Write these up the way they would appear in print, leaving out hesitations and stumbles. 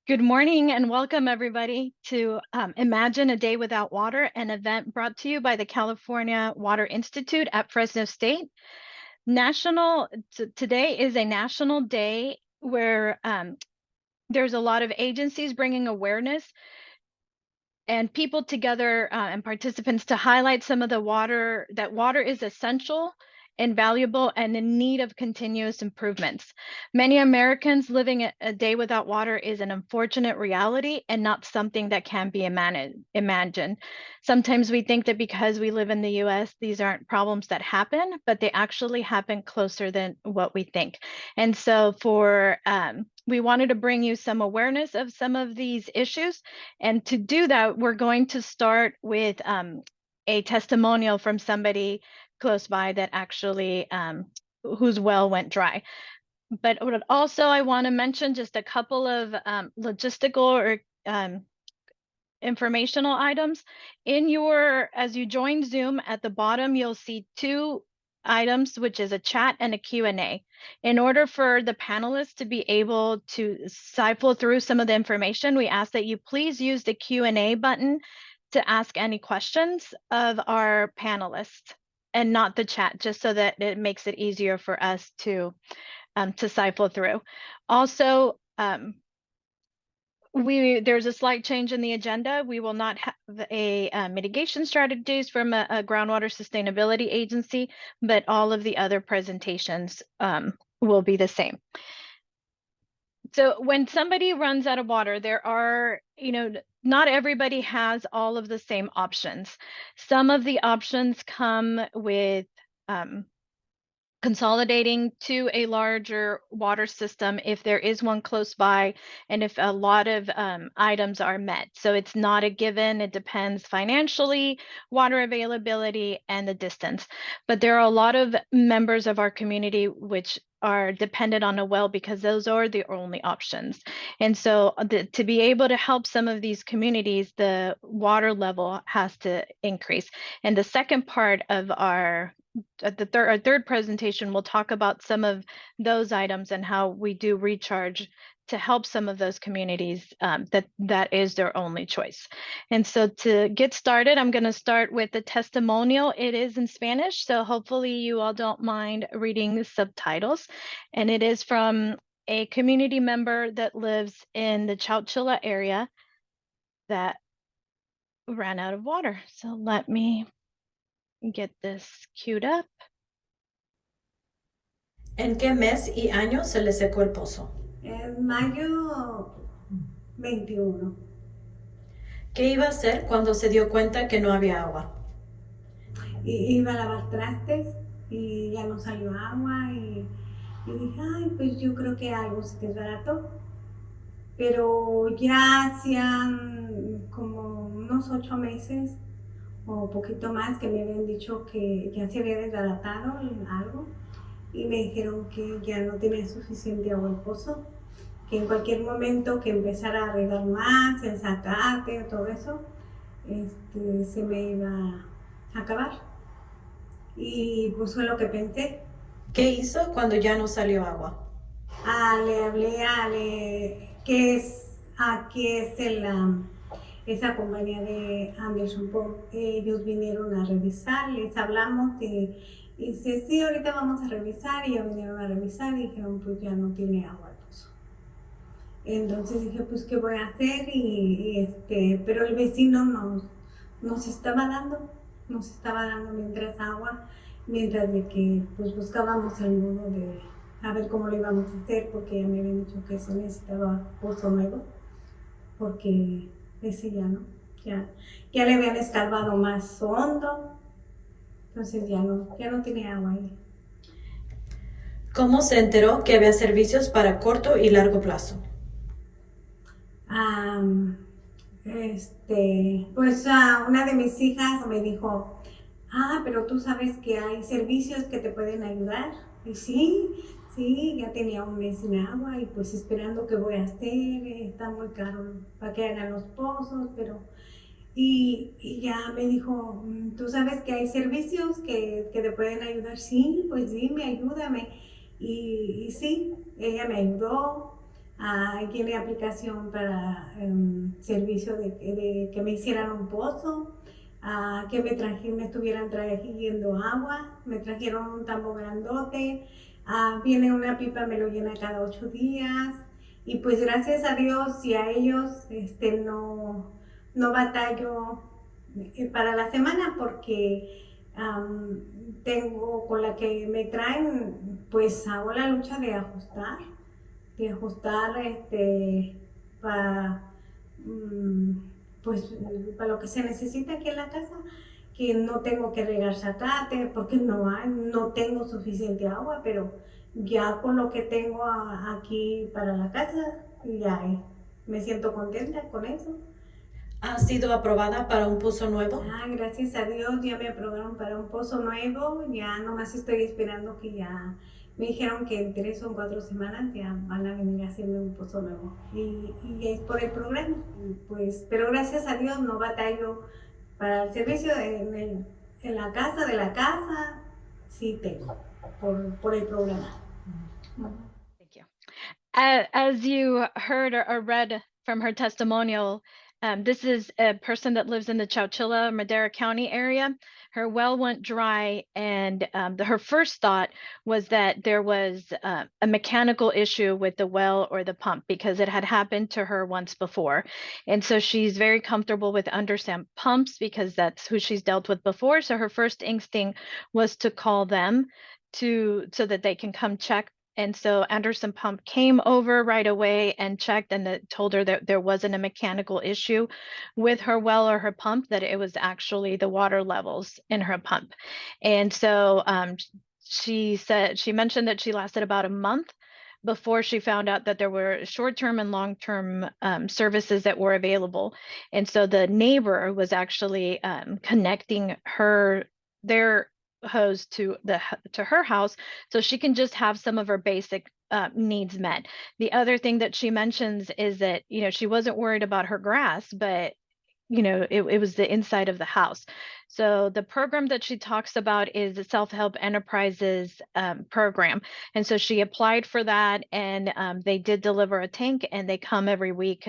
Good morning and welcome everybody to Imagine a Day Without Water, an event brought to you by the California Water Institute at Fresno State. Today is a national day where there's a lot of agencies bringing awareness and people together and participants to highlight some of water is essential and valuable and in need of continuous improvements. Many Americans living a day without water is an unfortunate reality and not something that can be imagined. Sometimes we think that because we live in the US, these aren't problems that happen, but they actually happen closer than what we think. And so we wanted to bring you some awareness of some of these issues. And to do that, we're going to start with a testimonial from somebody close by that actually whose well went dry. But also I want to mention just a couple of logistical or informational items. As you join Zoom, at the bottom, you'll see two items, which is a chat and a Q&A. In order for the panelists to be able to siphon through some of the information, we ask that you please use the Q&A button to ask any questions of our panelists and not the chat, just so that it makes it easier for us to siphon through. Also, there's a slight change in the agenda. We will not have a mitigation strategies from a groundwater sustainability agency, but all of the other presentations will be the same. So when somebody runs out of water, there are, not everybody has all of the same options. Some of the options come with consolidating to a larger water system if there is one close by and if a lot of items are met. So it's not a given. It depends financially, water availability, and the distance. But there are a lot of members of our community which are dependent on a well because those are the only options. And so to be able to help some of these communities, the water level has to increase. And the second part of our third presentation, we'll talk about some of those items and how we do recharge to help some of those communities that is their only choice. And so to get started, I'm going to start with the testimonial. It is in Spanish, so hopefully you all don't mind reading the subtitles. And it is from a community member that lives in the Chowchilla area that ran out of water. So let me get this queued up. ¿En qué mes y año se le secó el pozo? En mayo 21. ¿Qué iba a hacer cuando se dio cuenta que no había agua? Iba a lavar trastes y ya no salió agua y dije, ay, pues yo creo que algo se desbarató. Pero ya hacían como unos 8 meses o poquito más que me habían dicho que ya se había desbaratado algo y me dijeron que ya no tenía suficiente agua el pozo, que en cualquier momento que empezara a regar más, el zacate, todo eso, se me iba a acabar. Y pues fue lo que pensé. ¿Qué hizo cuando ya no salió agua? Le hablé aquí es esa compañía de Anderson Pump. Ellos vinieron a revisar, les hablamos y dice, sí, ahorita vamos a revisar, y ellos vinieron a revisar y dijeron, pues ya no tiene agua el pozo. Entonces dije, pues qué voy a hacer, pero el vecino nos estaba dando mientras agua, mientras de que pues buscábamos el modo de a ver cómo lo íbamos a hacer, porque ya me habían dicho que se necesitaba pozo nuevo, porque ese ya no, ya le habían escarbado más hondo, entonces ya no tenía agua ahí. ¿Cómo se enteró que había servicios para corto y largo plazo? Pues una de mis hijas me dijo, pero tú sabes que hay servicios que te pueden ayudar. Y sí, ya tenía un mes sin agua y pues esperando qué voy a hacer, está muy caro para que hagan los pozos, pero... Y ya me dijo, tú sabes que hay servicios que te pueden ayudar. Sí, pues dime, ayúdame. Y sí, ella me ayudó. Llené aplicación para servicio de que me hicieran un pozo, que me estuvieran trayendo agua, me trajeron un tambo grandote, viene una pipa, me lo llena cada 8 días, y pues gracias a Dios y a ellos no batallo para la semana porque tengo con la que me traen, pues hago la lucha de ajustar para pues para lo que se necesita aquí en la casa, que no tengo que regar zacate porque no tengo suficiente agua, pero ya con lo que tengo aquí para la casa, ya me siento contenta con eso. ¿Has sido aprobada para un pozo nuevo? Gracias a Dios ya me aprobaron para un pozo nuevo, ya nomás estoy esperando que ya me dijeron que en 3 o 4 semanas ya van a venir a hacerme un pozo nuevo y es por el programa, pues, pero gracias a Dios no batallo para el servicio en la casa, sí tengo por el programa. Thank you. As you heard or read from her testimonial, this is a person that lives in the Chowchilla, Madera County area. Her well went dry, and her first thought was that there was a mechanical issue with the well or the pump because it had happened to her once before. And so she's very comfortable with understand pumps because that's who she's dealt with before. So her first instinct was to call them so that they can come check. And so Anderson Pump came over right away and checked, and told her that there wasn't a mechanical issue with her well or her pump, that it was actually the water levels in her pump. And so she mentioned that she lasted about a month before she found out that there were short-term and long-term services that were available. And so the neighbor was actually connecting their hose to her house so she can just have some of her basic needs met. The other thing that she mentions is that, she wasn't worried about her grass, but it was the inside of the house. So the program that she talks about is the Self-Help Enterprises program. And so she applied for that, and they did deliver a tank, and they come every week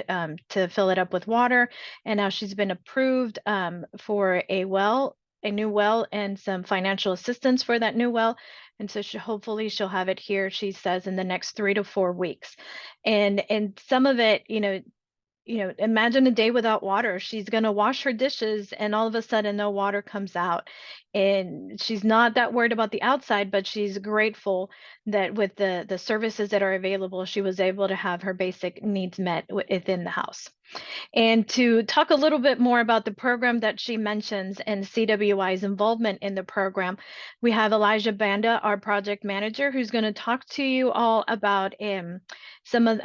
to fill it up with water. And now she's been approved for a new well, and some financial assistance for that new well. And so hopefully she'll have it here, she says, in the next 3 to 4 weeks. And some of it, imagine a day without water. She's going to wash her dishes, and all of a sudden no water comes out. And she's not that worried about the outside, but she's grateful that with the services that are available, she was able to have her basic needs met within the house. And to talk a little bit more about the program that she mentions and CWI's involvement in the program, we have Elijah Banda, our project manager, who's going to talk to you all about some of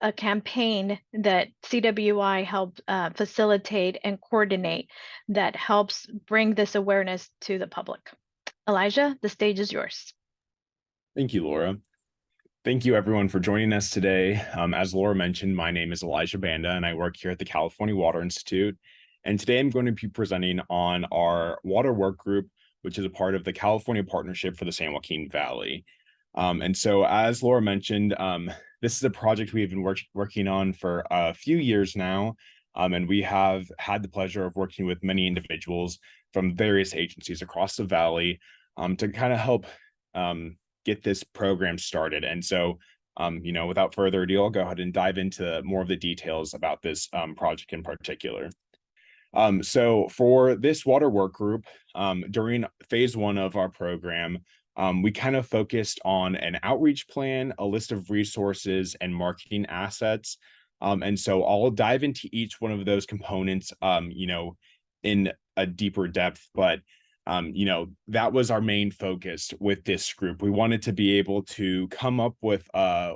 a campaign that CWI helped facilitate and coordinate that helps bring this awareness to the public. Elijah, the stage is yours. Thank you, Laura. Thank you, everyone, for joining us today. As Laura mentioned, my name is Elijah Banda, and I work here at the California Water Institute. And today I'm going to be presenting on our water work group, which is a part of the California Partnership for the San Joaquin Valley. And so, as Laura mentioned, this is a project we've been working on for a few years now. And we have had the pleasure of working with many individuals from various agencies across the valley to kind of help get this program started. And so, without further ado, I'll go ahead and dive into more of the details about this project in particular. So for this water work group, during phase 1 of our program, we kind of focused on an outreach plan, a list of resources, and marketing assets. And so I'll dive into each one of those components, in a deeper depth, but that was our main focus with this group. We wanted to be able to come up with a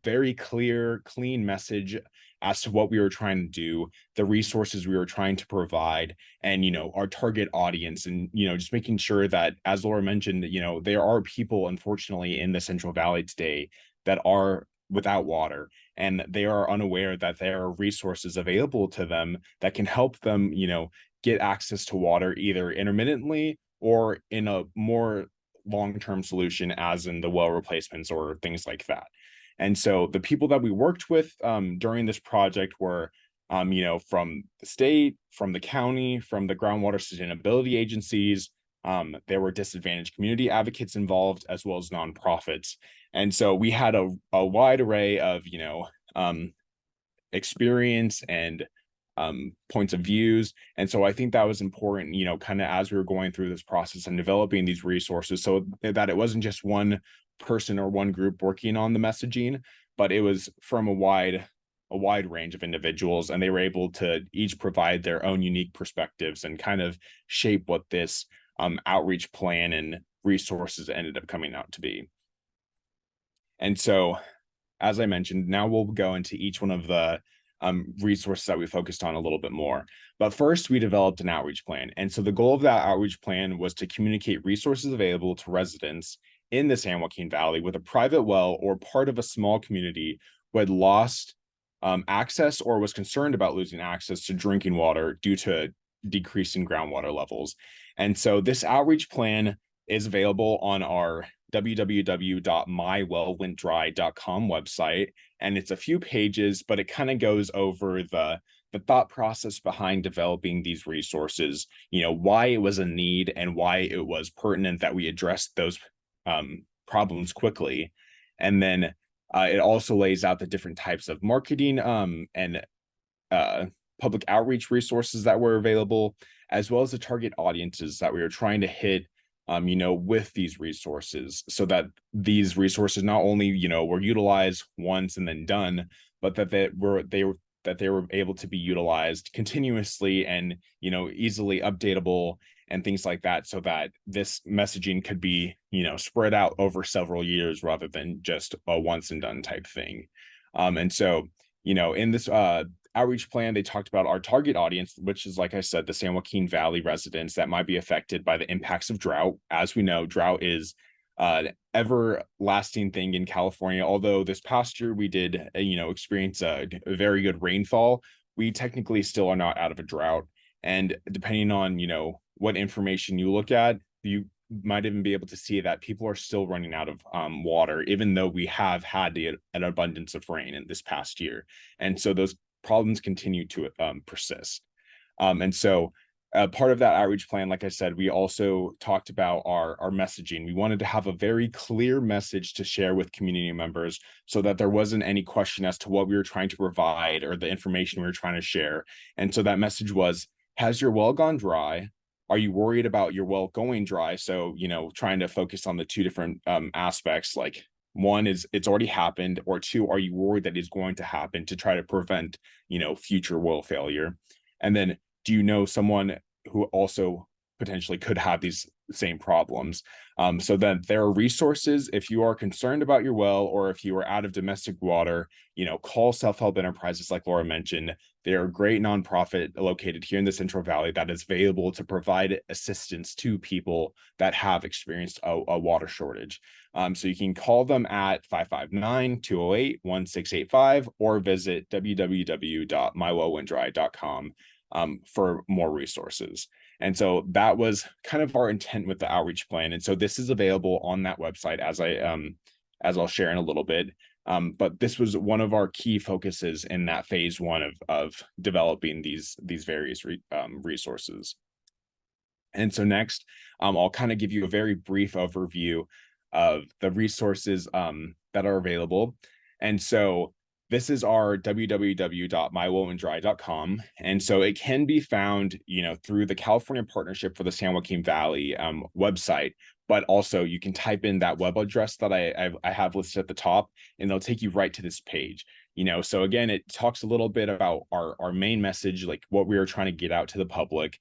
very clear, clean message as to what we were trying to do, the resources we were trying to provide, and, our target audience, and, just making sure that, as Laura mentioned, there are people, unfortunately, in the Central Valley today that are without water, and they are unaware that there are resources available to them that can help them, get access to water either intermittently or in a more long-term solution, as in the well replacements or things like that. And so the people that we worked with during this project were from the state, from the county, from the groundwater sustainability agencies. There were disadvantaged community advocates involved, as well as nonprofits. And so we had a wide array of, experience and points of views. And so I think that was important, kind of as we were going through this process and developing these resources, so that it wasn't just one person or one group working on the messaging, but it was from a wide range of individuals, and they were able to each provide their own unique perspectives and kind of shape what this outreach plan and resources ended up coming out to be. And so, as I mentioned, now we'll go into each one of the resources that we focused on a little bit more. But first, we developed an outreach plan. And so the goal of that outreach plan was to communicate resources available to residents in the San Joaquin Valley with a private well or part of a small community who had lost access or was concerned about losing access to drinking water due to decreasing groundwater levels. And so this outreach plan is available on our www.mywellwentdry.com website. And it's a few pages, but it kind of goes over the thought process behind developing these resources, why it was a need and why it was pertinent that we address those problems quickly. And then it also lays out the different types of marketing and public outreach resources that were available, as well as the target audiences that we were trying to hit with these resources, so that these resources not only, were utilized once and then done, but that they were able to be utilized continuously and, easily updatable and things like that, so that this messaging could be, spread out over several years rather than just a once and done type thing. And so, in this outreach plan, they talked about our target audience, which is, like I said, the San Joaquin Valley residents that might be affected by the impacts of drought. As we know, drought is an everlasting thing in California. Although this past year we did, experience a very good rainfall, we technically still are not out of a drought. And depending on, what information you look at, you might even be able to see that people are still running out of water, even though we have had an abundance of rain in this past year. And so those problems continue to persist. And so part of that outreach plan, like I said, we also talked about our messaging. We wanted to have a very clear message to share with community members so that there wasn't any question as to what we were trying to provide or the information we were trying to share. And so that message was, has your well gone dry? Are you worried about your well going dry? So, trying to focus on the two different aspects, like one is it's already happened, or two, are you worried that it's going to happen, to try to prevent, future well failure? And then, do you know someone who also potentially could have these same problems? So that there are resources if you are concerned about your well, or if you are out of domestic water, call self-help enterprises like Laura mentioned. They're a great nonprofit located here in the Central Valley that is available to provide assistance to people that have experienced a water shortage. So you can call them at 559-208-1685 or visit www.mywellwentdry.com for more resources. And so that was kind of our intent with the outreach plan. And so this is available on that website, as I'll share in a little bit. But this was one of our key focuses in that phase one of developing these various resources. And so next, I'll kind of give you a very brief overview of the resources that are available. And so this is our www.mywellwentdry.com. And so it can be found, through the California Partnership for the San Joaquin Valley website, but also you can type in that web address that I have listed at the top, and they'll take you right to this page. So again, it talks a little bit about our main message, like what we are trying to get out to the public,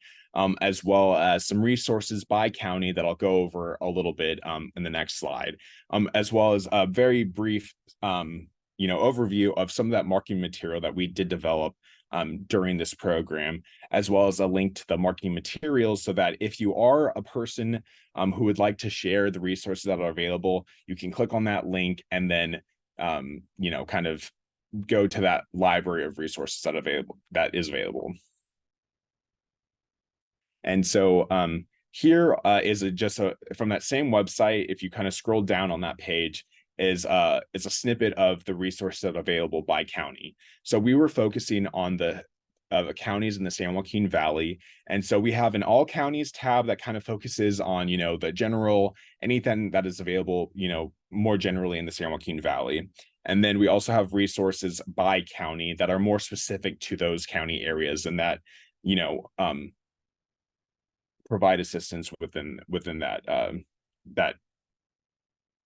as well as some resources by county that I'll go over a little bit in the next slide, as well as a very brief overview of some of that marketing material that we did develop during this program, as well as a link to the marketing materials, so that if you are a person who would like to share the resources that are available, you can click on that link and then kind of go to that library of resources that is available. And so here is just from that same website. If you kind of scroll down on that page, is a snippet of the resources that are available by county. So we were focusing on the counties in the San Joaquin Valley. And so we have an all counties tab that kind of focuses on, the general, anything that is available, more generally in the San Joaquin Valley. And then we also have resources by county that are more specific to those county areas and that, provide assistance within that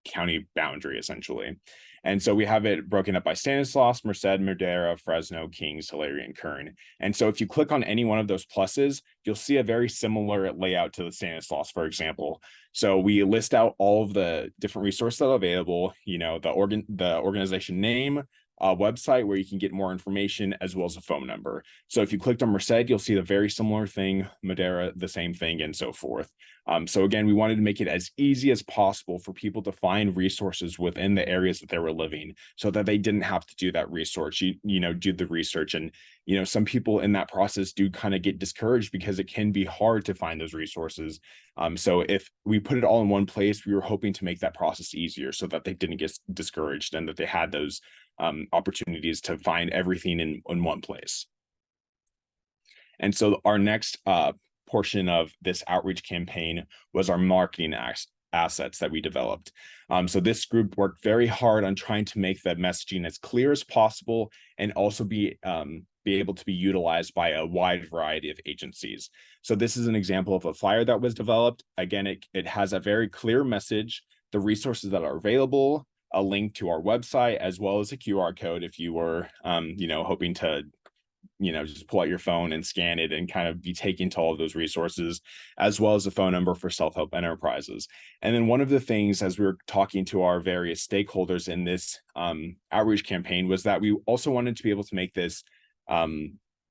county boundary, essentially. And so we have it broken up by Stanislaus, Merced, Madera, Fresno, Kings, Tulare, and Kern. And so if you click on any one of those pluses, you'll see a very similar layout to the Stanislaus, for example. So we list out all of the different resources that are available, the organization name, website where you can get more information, as well as a phone number. So if you clicked on Merced, you'll see the very similar thing, Madera, the same thing, and so forth. So again, we wanted to make it as easy as possible for people to find resources within the areas that they were living so that they didn't have to do that research, do the research. And, some people in that process do kind of get discouraged because it can be hard to find those resources. So if we put it all in one place, we were hoping to make that process easier so that they didn't get discouraged and that they had those opportunities to find everything in one place. And so our next portion of this outreach campaign was our marketing assets that we developed. So this group worked very hard on trying to make the messaging as clear as possible and also be able to be utilized by a wide variety of agencies. So this is an example of a flyer that was developed. Again, it has a very clear message, the resources that are available, a link to our website, as well as a QR code if you were, hoping to, just pull out your phone and scan it and kind of be taken to all of those resources, as well as a phone number for self-help enterprises. And then one of the things, as we were talking to our various stakeholders in this outreach campaign, was that we also wanted to be able to make this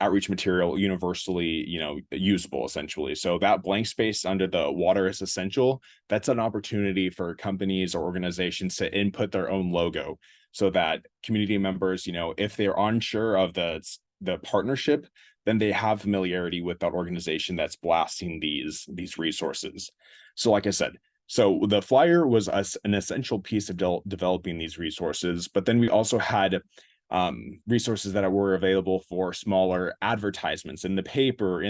outreach material universally, usable, essentially. So that blank space under the water is essential. That's an opportunity for companies or organizations to input their own logo so that community members, if they're unsure of the partnership, then they have familiarity with that organization that's blasting these resources. So like I said, so the flyer was an essential piece of developing these resources, but then we also had resources that were available for smaller advertisements in the paper,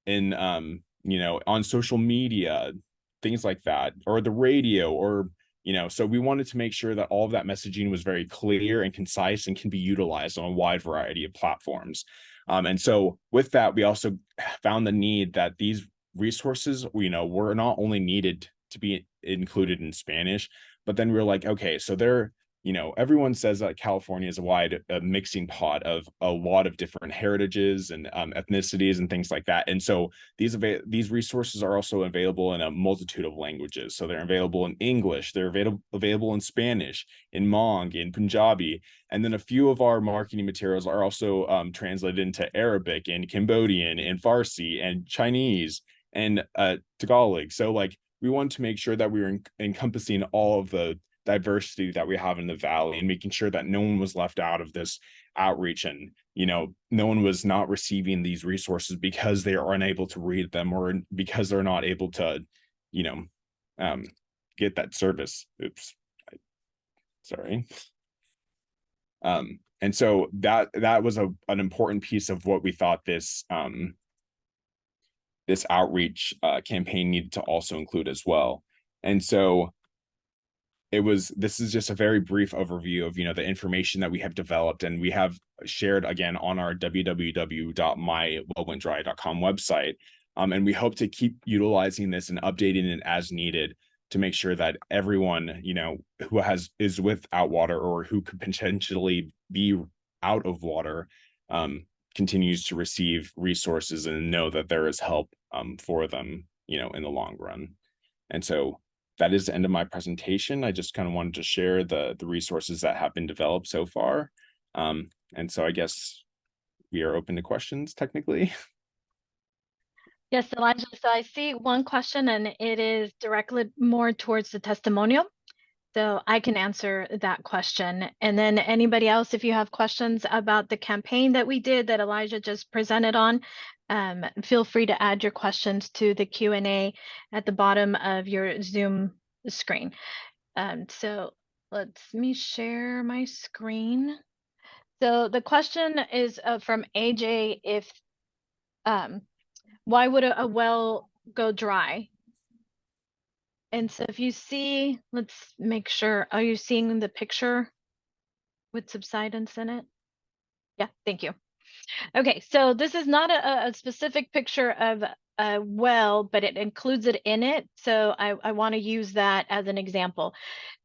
on social media, things like that, or the radio, or so we wanted to make sure that all of that messaging was very clear and concise and can be utilized on a wide variety of platforms. And so with that, we also found the need that these resources, were not only needed to be included in Spanish, but then we were like, okay, so they're everyone says that California is a mixing pot of a lot of different heritages and ethnicities and things like that. And so these resources are also available in a multitude of languages. So they're available in English, they're available in Spanish, in Hmong, in Punjabi. And then a few of our marketing materials are also translated into Arabic and Cambodian and Farsi and Chinese and Tagalog. So we wanted to make sure that we were encompassing all of the diversity that we have in the valley and making sure that no one was left out of this outreach and no one was not receiving these resources because they are unable to read them or because they're not able to get that service. Sorry. And so that was an important piece of what we thought this outreach campaign needed to also include as well. And so this is just a very brief overview of the information that we have developed and we have shared again on our www.mywellwentdry.com website. And we hope to keep utilizing this and updating it as needed to make sure that everyone who is without water or who could potentially be out of water continues to receive resources and know that there is help for them in the long run. And so that is the end of my presentation. I just kind of wanted to share the resources that have been developed so far. And so I guess we are open to questions technically. Yes, Elijah. So I see one question and it is directly more towards the testimonial. So I can answer that question. And then anybody else, if you have questions about the campaign that we did that Elijah just presented on, feel free to add your questions to the Q&A at the bottom of your Zoom screen. So Let me share my screen. So the question is from AJ, if why would a well go dry? And so if you see, let's make sure, are you seeing the picture with subsidence in it? Yeah, thank you. Okay, so this is not a specific picture of a well, but it includes it in it. So I want to use that as an example.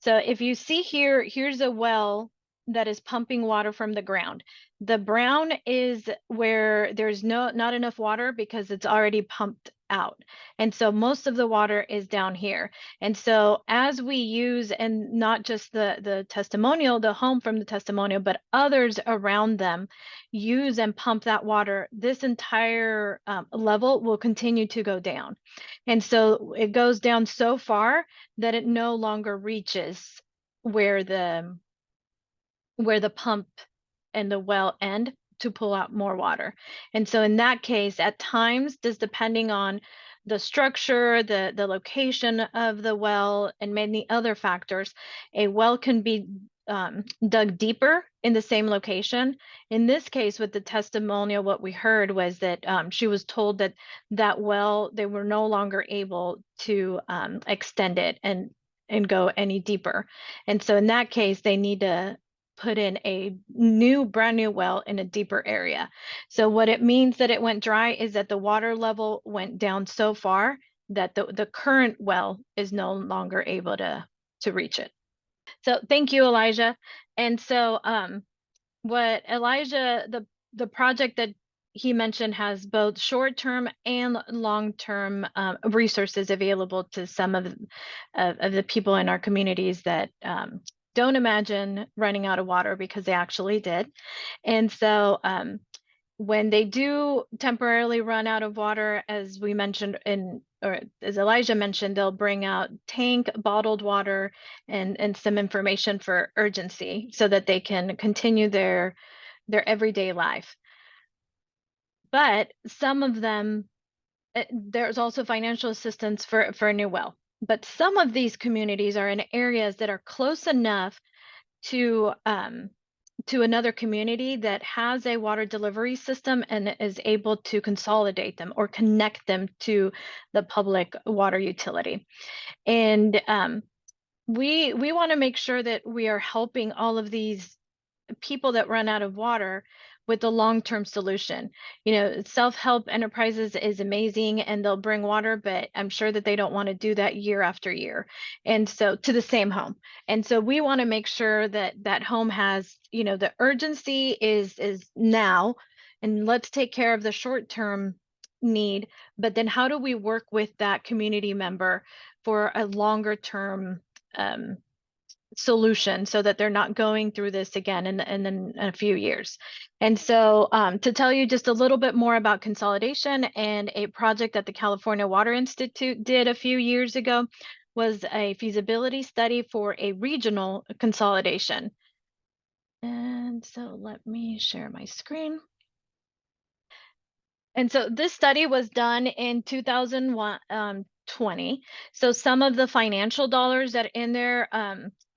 So if you see here, here's a well that is pumping water from the ground. The brown is where there's not enough water because it's already pumped out. And so most of the water is down here. And so as we use, and not just the testimonial, the home from the testimonial, but others around them use and pump that water, this entire level will continue to go down. And so it goes down so far that it no longer reaches where the pump and the well end to pull out more water. And so in that case, at times, just depending on the structure, the location of the well, and many other factors, a well can be dug deeper in the same location. In this case, with the testimonial, what we heard was that she was told that that well, they were no longer able to extend it and go any deeper. And so in that case, they need to put in a brand new well in a deeper area. So what it means that it went dry is that the water level went down so far that the current well is no longer able to reach it. So thank you, Elijah. And so what Elijah, the project that he mentioned has both short-term and long-term resources available to some of the people in our communities that don't imagine running out of water, because they actually did. And so when they do temporarily run out of water, as we mentioned or as Elijah mentioned, they'll bring out tank bottled water and some information for urgency so that they can continue their everyday life. But some of them, there's also financial assistance for a new well. But some of these communities are in areas that are close enough to another community that has a water delivery system and is able to consolidate them or connect them to the public water utility. And we want to make sure that we are helping all of these people that run out of water with the long-term solution. You know, self-help enterprises is amazing and they'll bring water, but I'm sure that they don't want to do that year after year. And so to the same home. And so we want to make sure that that home has, you know, the urgency is now, and let's take care of the short-term need, but then how do we work with that community member for a longer term solution so that they're not going through this again in a few years. And so to tell you just a little bit more about consolidation, and a project that the California Water Institute did a few years ago was a feasibility study for a regional consolidation. And so let me share my screen. And so this study was done in 2020. So some of the financial dollars that are in there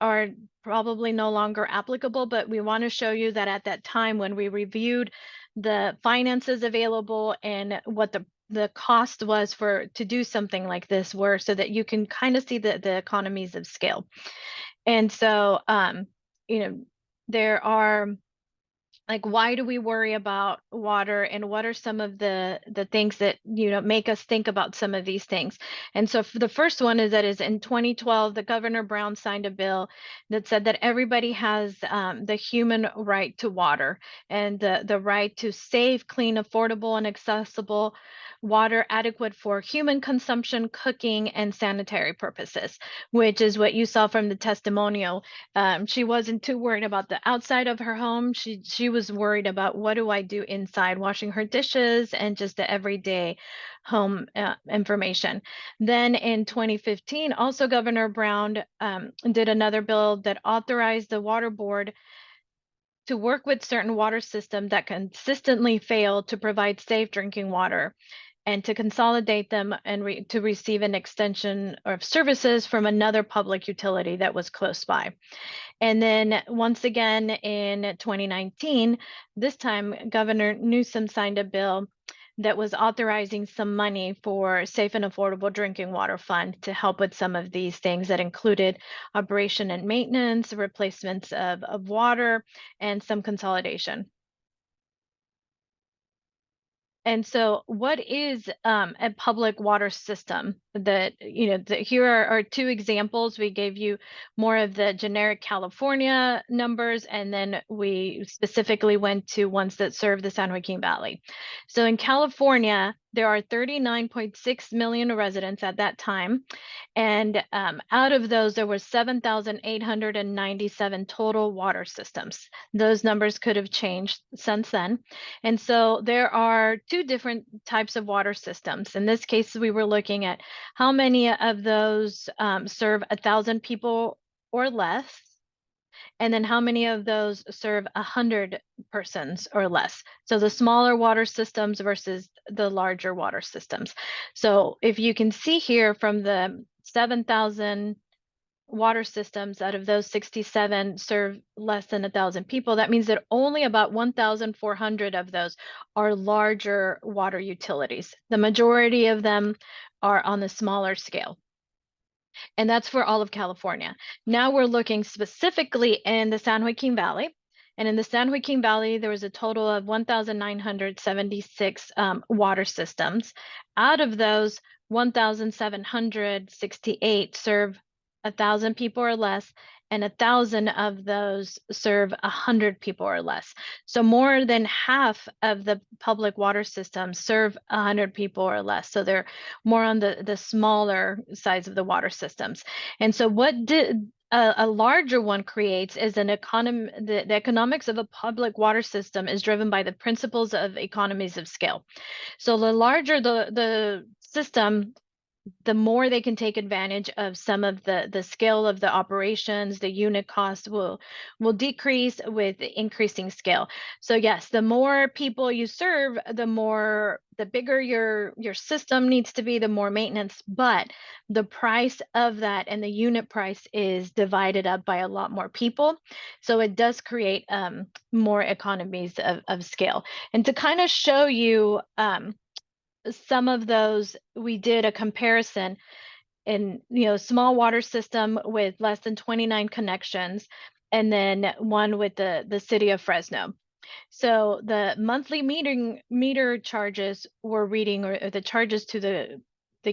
are probably no longer applicable, but we want to show you that at that time when we reviewed the finances available and what the cost was to do something like this were, so that you can kind of see the economies of scale. And so, you know, there are, like, why do we worry about water, and what are some of the things that, you know, make us think about some of these things? And so the first one is in 2012, the Governor Brown signed a bill that said that everybody has the human right to water, and the right to safe, clean, affordable, and accessible water adequate for human consumption, cooking, and sanitary purposes, which is what you saw from the testimonial. She wasn't too worried about the outside of her home. She was worried about, what do I do inside, washing her dishes and just the everyday home information. Then in 2015, also Governor Brown did another bill that authorized the water board to work with certain water systems that consistently fail to provide safe drinking water. and to consolidate them and to receive an extension of services from another public utility that was close by. And then once again in 2019, this time Governor Newsom signed a bill that was authorizing some money for Safe and Affordable Drinking Water Fund to help with some of these things that included operation and maintenance, replacements of water, and some consolidation. And so what is a public water system? That, here are two examples. We gave you more of the generic California numbers, and then we specifically went to ones that serve the San Joaquin Valley. So in California, there are 39.6 million residents at that time. And out of those, there were 7,897 total water systems. Those numbers could have changed since then. And so there are two different types of water systems. In this case, we were looking at how many of those serve 1,000 people or less, and then how many of those serve 100 persons or less. So the smaller water systems versus the larger water systems. So if you can see here from the 7,000 water systems, out of those 67 serve less than 1,000 people, that means that only about 1,400 of those are larger water utilities. The majority of them are on the smaller scale. And that's for all of California. Now we're looking specifically in the San Joaquin Valley. And in the San Joaquin Valley, there was a total of 1,976 water systems. Out of those, 1,768 serve 1,000 people or less, and 1,000 of those serve 100 people or less. So more than half of the public water systems serve 100 people or less. So they're more on the smaller size of the water systems. And so what a larger one creates is an economy. The economics of a public water system is driven by the principles of economies of scale. So the larger the system, the more they can take advantage of some of the scale of the operations. The unit cost will decrease with increasing scale. So yes, the more people you serve, the bigger your system needs to be, the more maintenance, but the price of that and the unit price is divided up by a lot more people. So it does create more economies of scale. And to kind of show you some of those, we did a comparison in small water system with less than 29 connections, and then one with the city of Fresno. So the monthly meter charges were reading, or the charges to the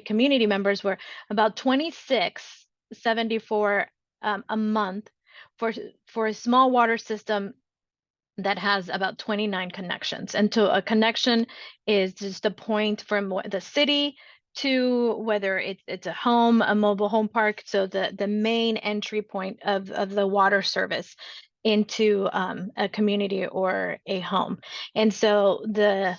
community members were about $26.74 a month for a small water system that has about 29 connections. And so a connection is just a point from the city to whether it's a home, a mobile home park. So the main entry point of the water service into a community or a home. And so the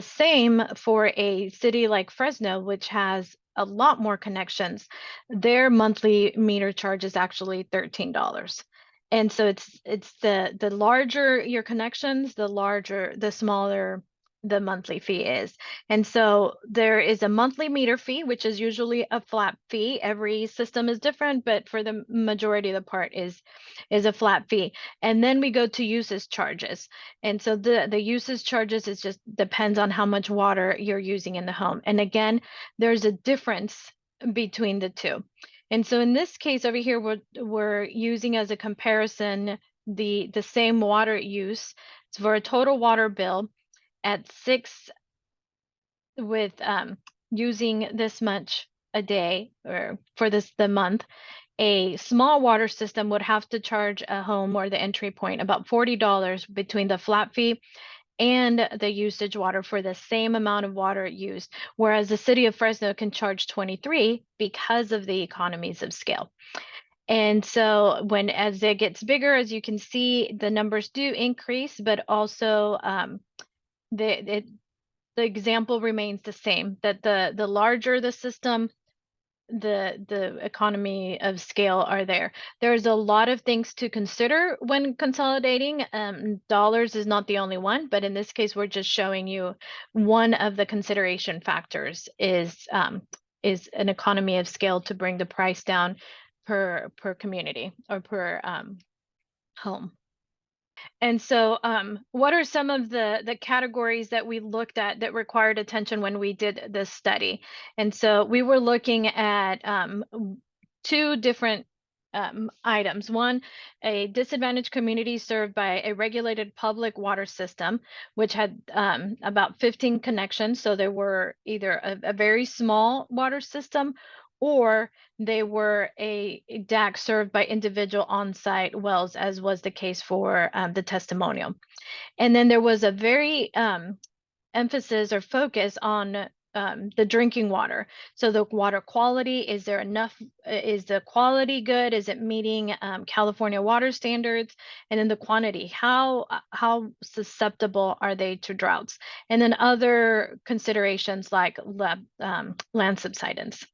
same for a city like Fresno, which has a lot more connections, their monthly meter charge is actually $13. And so it's the larger your connections, the smaller the monthly fee is. And so there is a monthly meter fee, which is usually a flat fee. Every system is different, but for the majority of the part is a flat fee. And then we go to usage charges. And so the usage charges is just depends on how much water you're using in the home. And again, there's a difference between the two. And so in this case over here, we're using as a comparison the same water use for a total water bill at with using this much a day, or for the month. A small water system would have to charge a home or the entry point about $40 between the flat fee and the usage water for the same amount of water used, whereas the city of Fresno can charge 23 because of the economies of scale. And so as it gets bigger, as you can see, the numbers do increase, but also the example remains the same, that the larger the system, the economy of scale are there. There's a lot of things to consider when consolidating. Dollars is not the only one, but in this case, we're just showing you one of the consideration factors is an economy of scale to bring the price down per community or per home. And so what are some of the categories that we looked at that required attention when we did this study? And so we were looking at two different items. One, a disadvantaged community served by a regulated public water system, which had about 15 connections. So there were either a very small water system, or they were a DAC served by individual on-site wells, as was the case for the testimonial. And then there was a very emphasis or focus on the drinking water. So the water quality, is there enough, is the quality good? Is it meeting California water standards? And then the quantity, how susceptible are they to droughts? And then other considerations like land subsidence.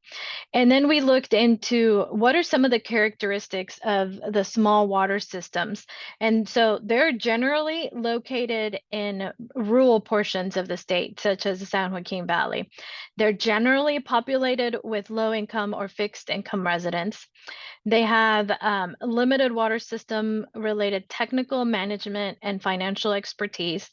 And then we looked into what are some of the characteristics of the small water systems. And so they're generally located in rural portions of the state, such as the San Joaquin Valley. They're generally populated with low income or fixed income residents. They have limited water system related technical management and financial expertise,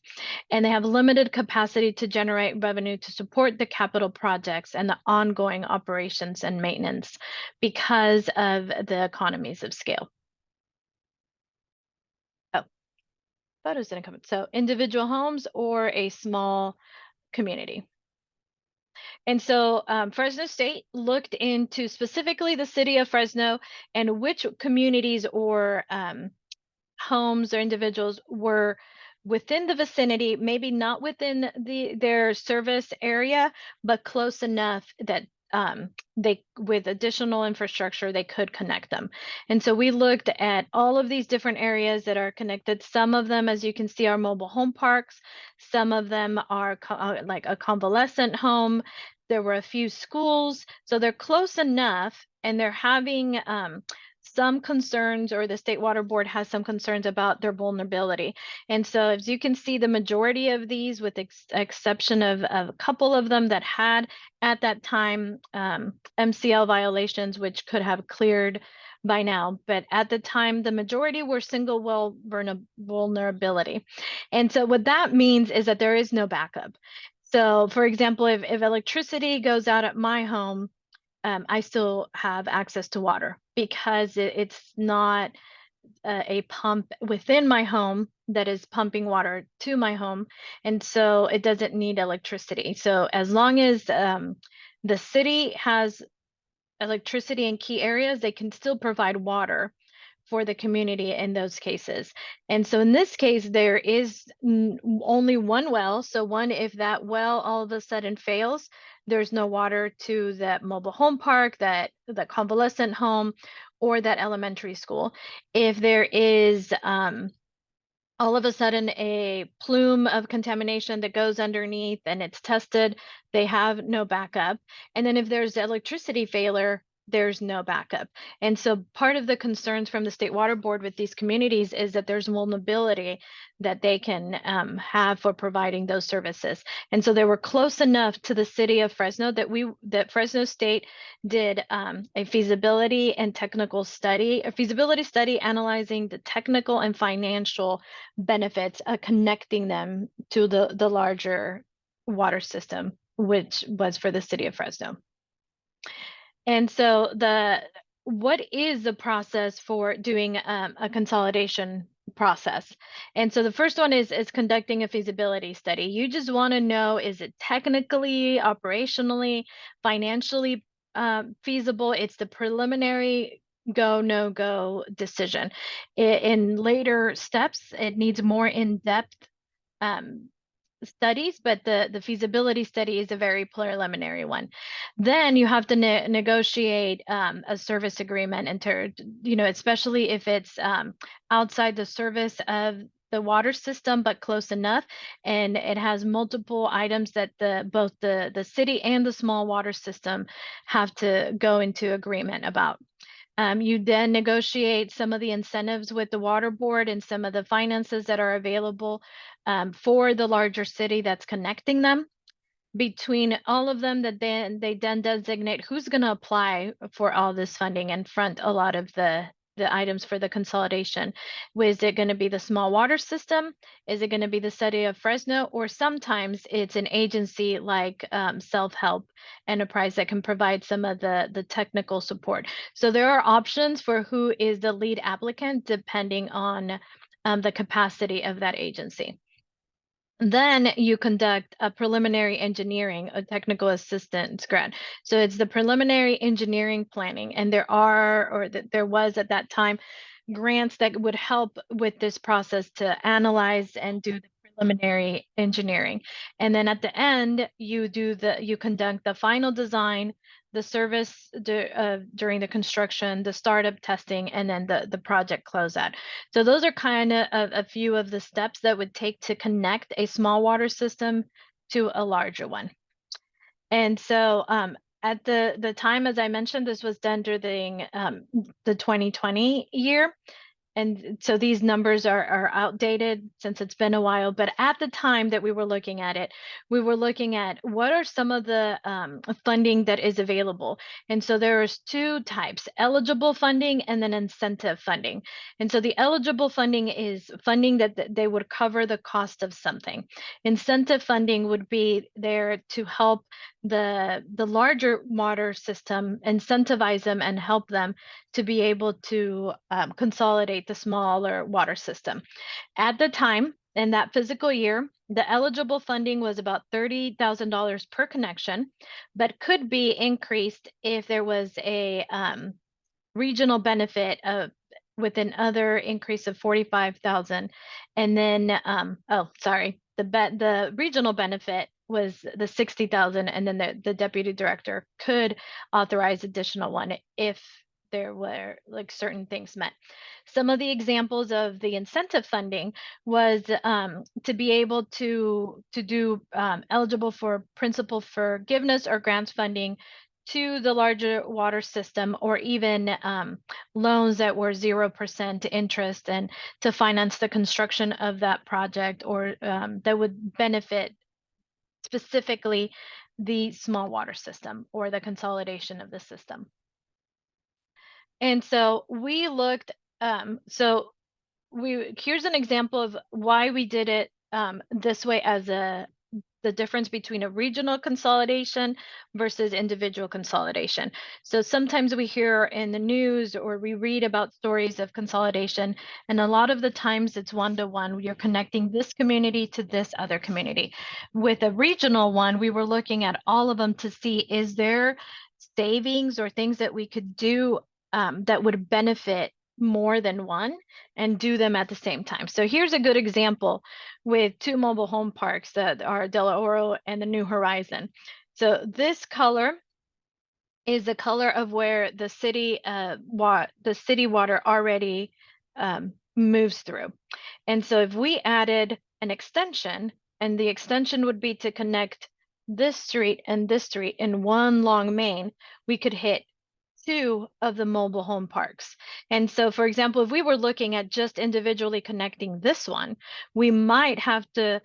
and they have limited capacity to generate revenue to support the capital projects and the ongoing operations and maintenance because of the economies of scale. Oh, photos didn't come. So individual homes or a small community. And so Fresno State looked into specifically the city of Fresno and which communities or homes or individuals were within the vicinity, maybe not within their service area, but close enough that they, with additional infrastructure, they could connect them. And so we looked at all of these different areas that are connected. Some of them, as you can see, are mobile home parks. Some of them are like a convalescent home. There were a few schools. So they're close enough, and they're having some concerns, or the State Water Board has some concerns about their vulnerability. And so as you can see, the majority of these, with exception of a couple of them that had at that time MCL violations, which could have cleared by now, but at the time the majority were single well vulnerability. And so what that means is that there is no backup. So for example, if electricity goes out at my home, I still have access to water because it's not a pump within my home that is pumping water to my home. And so it doesn't need electricity. So as long as the city has electricity in key areas, they can still provide water for the community in those cases. And so in this case, there is only one well. So one, if that well all of a sudden fails, there's no water to that mobile home park, that convalescent home, or that elementary school. If there is all of a sudden a plume of contamination that goes underneath and it's tested, they have no backup. And then if there's electricity failure, there's no backup. And so part of the concerns from the State Water Board with these communities is that there's vulnerability that they can have for providing those services. And so they were close enough to the city of Fresno that Fresno State did a feasibility and technical study, a feasibility study analyzing the technical and financial benefits of connecting them to the larger water system, which was for the city of Fresno. And so what is the process for doing a consolidation process? And so the first one is conducting a feasibility study. You just want to know, is it technically, operationally, financially feasible? It's the preliminary go, no go decision. In later steps, it needs more in-depth studies, but the feasibility study is a very preliminary one. Then you have to negotiate a service agreement, especially if it's outside the service of the water system, but close enough. And it has multiple items that both the city and the small water system have to go into agreement about. You then negotiate some of the incentives with the water board and some of the finances that are available for the larger city that's connecting them. Between all of them, that then they then designate who's going to apply for all this funding and front a lot of the items for the consolidation. Was it going to be the small water system? Is it going to be the city of Fresno? Or sometimes it's an agency like Self-Help Enterprise that can provide some of the technical support. So there are options for who is the lead applicant depending on the capacity of that agency. Then you conduct a preliminary engineering, a technical assistance grant. So it's the preliminary engineering planning, and there was at that time grants that would help with this process to analyze and do the preliminary engineering. And then at the end, you conduct the final design, the service during the construction, the startup testing, and then the project closeout. So those are kind of a few of the steps that would take to connect a small water system to a larger one. And so at the time, as I mentioned, this was done during the 2020 year. And so these numbers are outdated since it's been a while, but at the time that we were looking at it, we were looking at what are some of the funding that is available. And so there's two types, eligible funding and then incentive funding. And so the eligible funding is funding that they would cover the cost of something. Incentive funding would be there to help the larger water system, incentivize them and help them to be able to consolidate the smaller water system. At the time, in that fiscal year, the eligible funding was about $30,000 per connection, but could be increased if there was a regional benefit with another increase of 45,000. And then, the regional benefit was the 60,000, and then the deputy director could authorize additional one if there were like certain things met. Some of the examples of the incentive funding was to be able to do eligible for principal forgiveness or grants funding to the larger water system, or even loans that were 0% interest and to finance the construction of that project, or that would benefit specifically the small water system or the consolidation of the system. And so we looked, here's an example of why we did it this way as the difference between a regional consolidation versus individual consolidation. So sometimes we hear in the news or we read about stories of consolidation, and a lot of the times it's one-to-one. You're connecting this community to this other community. With a regional one, we were looking at all of them to see, is there savings or things that we could do that would benefit more than one and do them at the same time. So here's a good example with two mobile home parks that are De La Oro and the New Horizon. So this color is the color of where the city water already moves through. And so if we added an extension, and the extension would be to connect this street and this street in one long main, we could hit two of the mobile home parks. And so, for example, if we were looking at just individually connecting this one, we might have to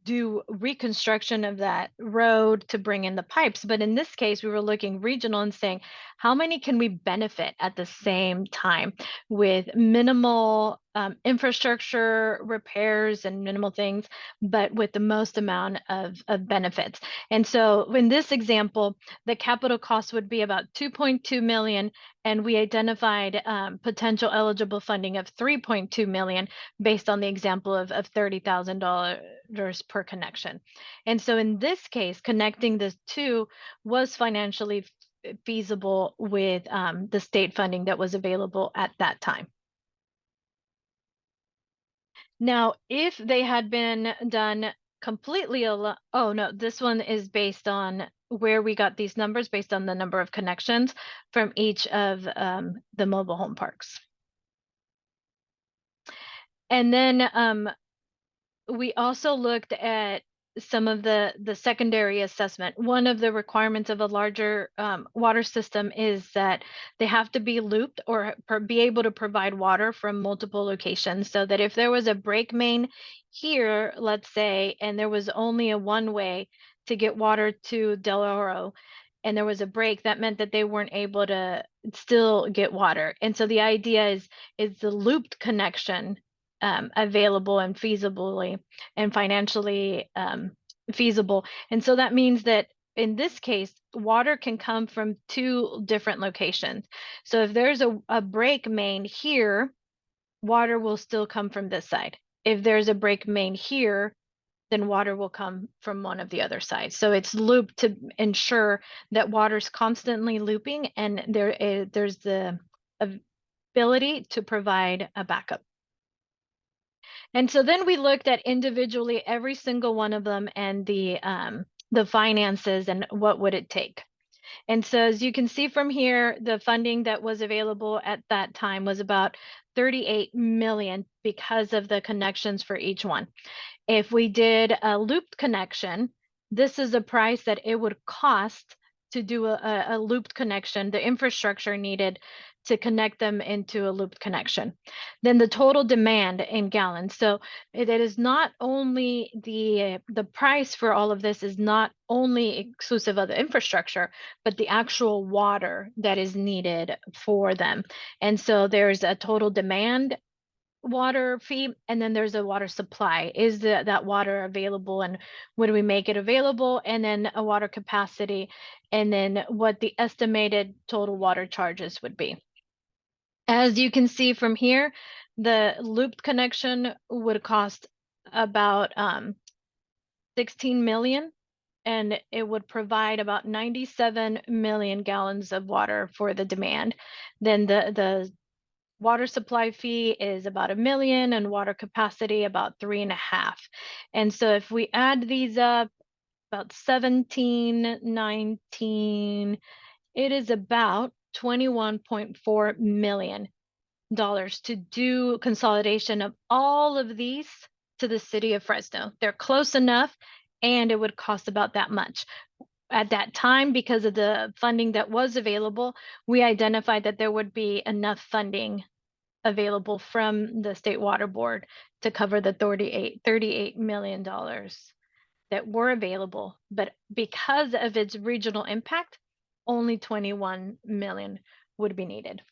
do reconstruction of that road to bring in the pipes. But in this case, we were looking regional and saying, how many can we benefit at the same time with minimal infrastructure repairs and minimal things, but with the most amount of benefits. And so in this example, the capital cost would be about 2.2 million, and we identified potential eligible funding of 3.2 million based on the example of $30,000 per connection. And so in this case, connecting the two was financially feasible with the state funding that was available at that time. Now, if they had been done completely alone, oh no, this one is based on where we got these numbers based on the number of connections from each of the mobile home parks. And then we also looked at some of the secondary assessment. One of the requirements of a larger water system is that they have to be looped or be able to provide water from multiple locations, so that if there was a break main here, let's say, and there was only a one way to get water to Del Oro, and there was a break, that meant that they weren't able to still get water. And so the idea is the looped connection available and feasibly and financially feasible. And so that means that in this case, water can come from two different locations. So if there's a break main here, water will still come from this side. If there's a break main here, then water will come from one of the other sides. So it's looped to ensure that water's constantly looping, and there's the ability to provide a backup. And so then we looked at individually every single one of them and the finances and what would it take. And so as you can see from here, the funding that was available at that time was about 38 million because of the connections for each one. If we did a looped connection, this is the price that it would cost to do a looped connection, the infrastructure needed to connect them into a looped connection. Then the total demand in gallons. So it is not only the price for all of this is not only exclusive of the infrastructure, but the actual water that is needed for them. And so there's a total demand water fee, and then there's a water supply. Is that water available, and when we make it available, and then a water capacity, and then what the estimated total water charges would be. As you can see from here, the looped connection would cost about 16 million, and it would provide about 97 million gallons of water for the demand. Then the water supply fee is about 1 million, and water capacity about 3.5. And so if we add these up, about 17, 19, it is about $21.4 million to do consolidation of all of these to the city of Fresno. They're close enough, and it would cost about that much. At that time, because of the funding that was available, we identified that there would be enough funding available from the State Water Board to cover the $38 million that were available. But because of its regional impact, only 21 million would be needed.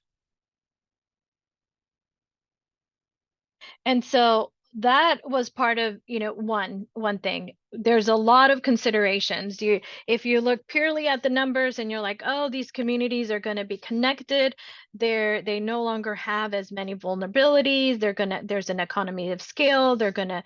And so that was part of, one thing. There's a lot of considerations. If you look purely at the numbers and you're like, oh, these communities are going to be connected, they no longer have as many vulnerabilities. There's an economy of scale. They're gonna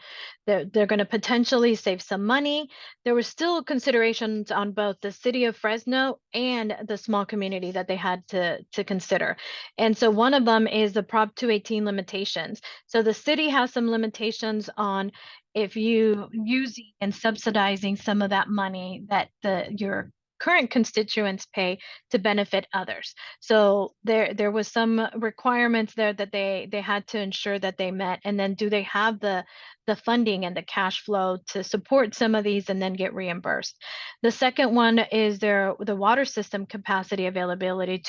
potentially save some money. There were still considerations on both the city of Fresno and the small community that they had to consider. And so one of them is the Prop 218 limitations. So the city has some limitations on if you using and subsidizing some of that money that your current constituents pay to benefit others. So there was some requirements there that they had to ensure that they met. And then do they have the funding and the cash flow to support some of these and then get reimbursed? The second one is the water system capacity availability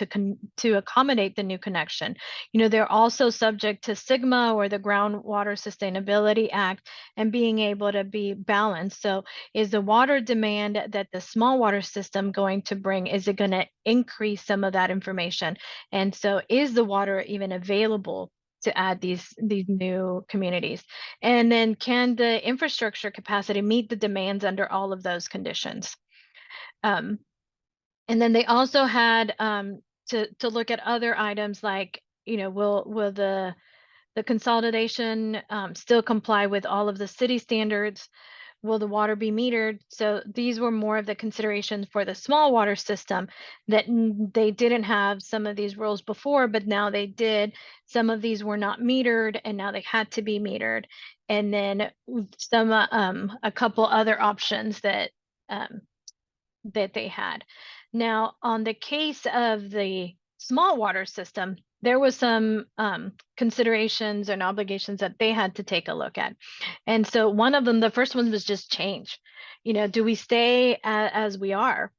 to accommodate the new connection. They're also subject to SGMA, or the Groundwater Sustainability Act, and being able to be balanced. So is the water demand that the small water system going to bring, is it going to increase some of that information? And so is the water even available to add these new communities? And then can the infrastructure capacity meet the demands under all of those conditions? And then they also had to look at other items like, will the consolidation still comply with all of the city standards? Will the water be metered? So these were more of the considerations for the small water system, that they didn't have some of these rules before, but now they did. Some of these were not metered, and now they had to be metered. And then some a couple other options that they had. Now, on the case of the small water system, there was some considerations and obligations that they had to take a look at. And so one of them, the first one was just change. Do we stay as we are?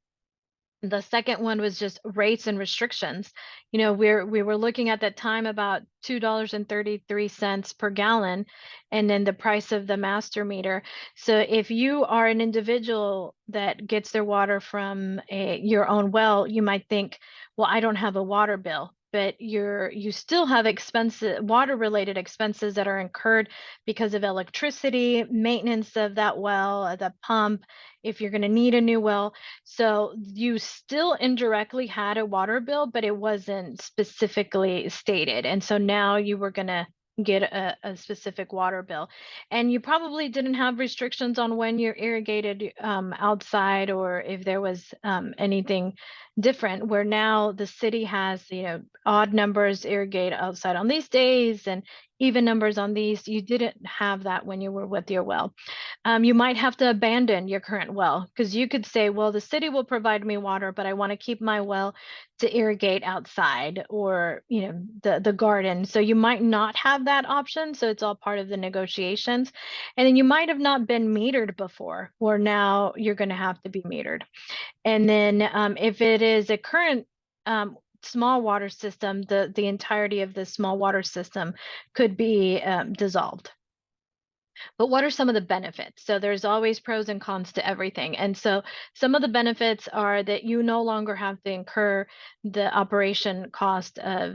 The second one was just rates and restrictions. We were looking at that time about $2.33 per gallon, and then the price of the master meter. So if you are an individual that gets their water from your own well, you might think, well, I don't have a water bill. But you still have expenses, water-related expenses that are incurred because of electricity, maintenance of that well, the pump, if you're going to need a new well. So you still indirectly had a water bill, but it wasn't specifically stated. And so now you were going to get a specific water bill. And you probably didn't have restrictions on when you're irrigated outside, or if there was anything different, where now the city has, odd numbers irrigate outside on these days and even numbers on these. You didn't have that when you were with your well. You might have to abandon your current well, because you could say, well, the city will provide me water, but I want to keep my well to irrigate outside, or the garden. So you might not have that option. So it's all part of the negotiations. And then you might have not been metered before, or now you're going to have to be metered. And then if it is a current small water system, the entirety of the small water system could be dissolved. But what are some of the benefits? So there's always pros and cons to everything. And so some of the benefits are that you no longer have to incur the operation cost of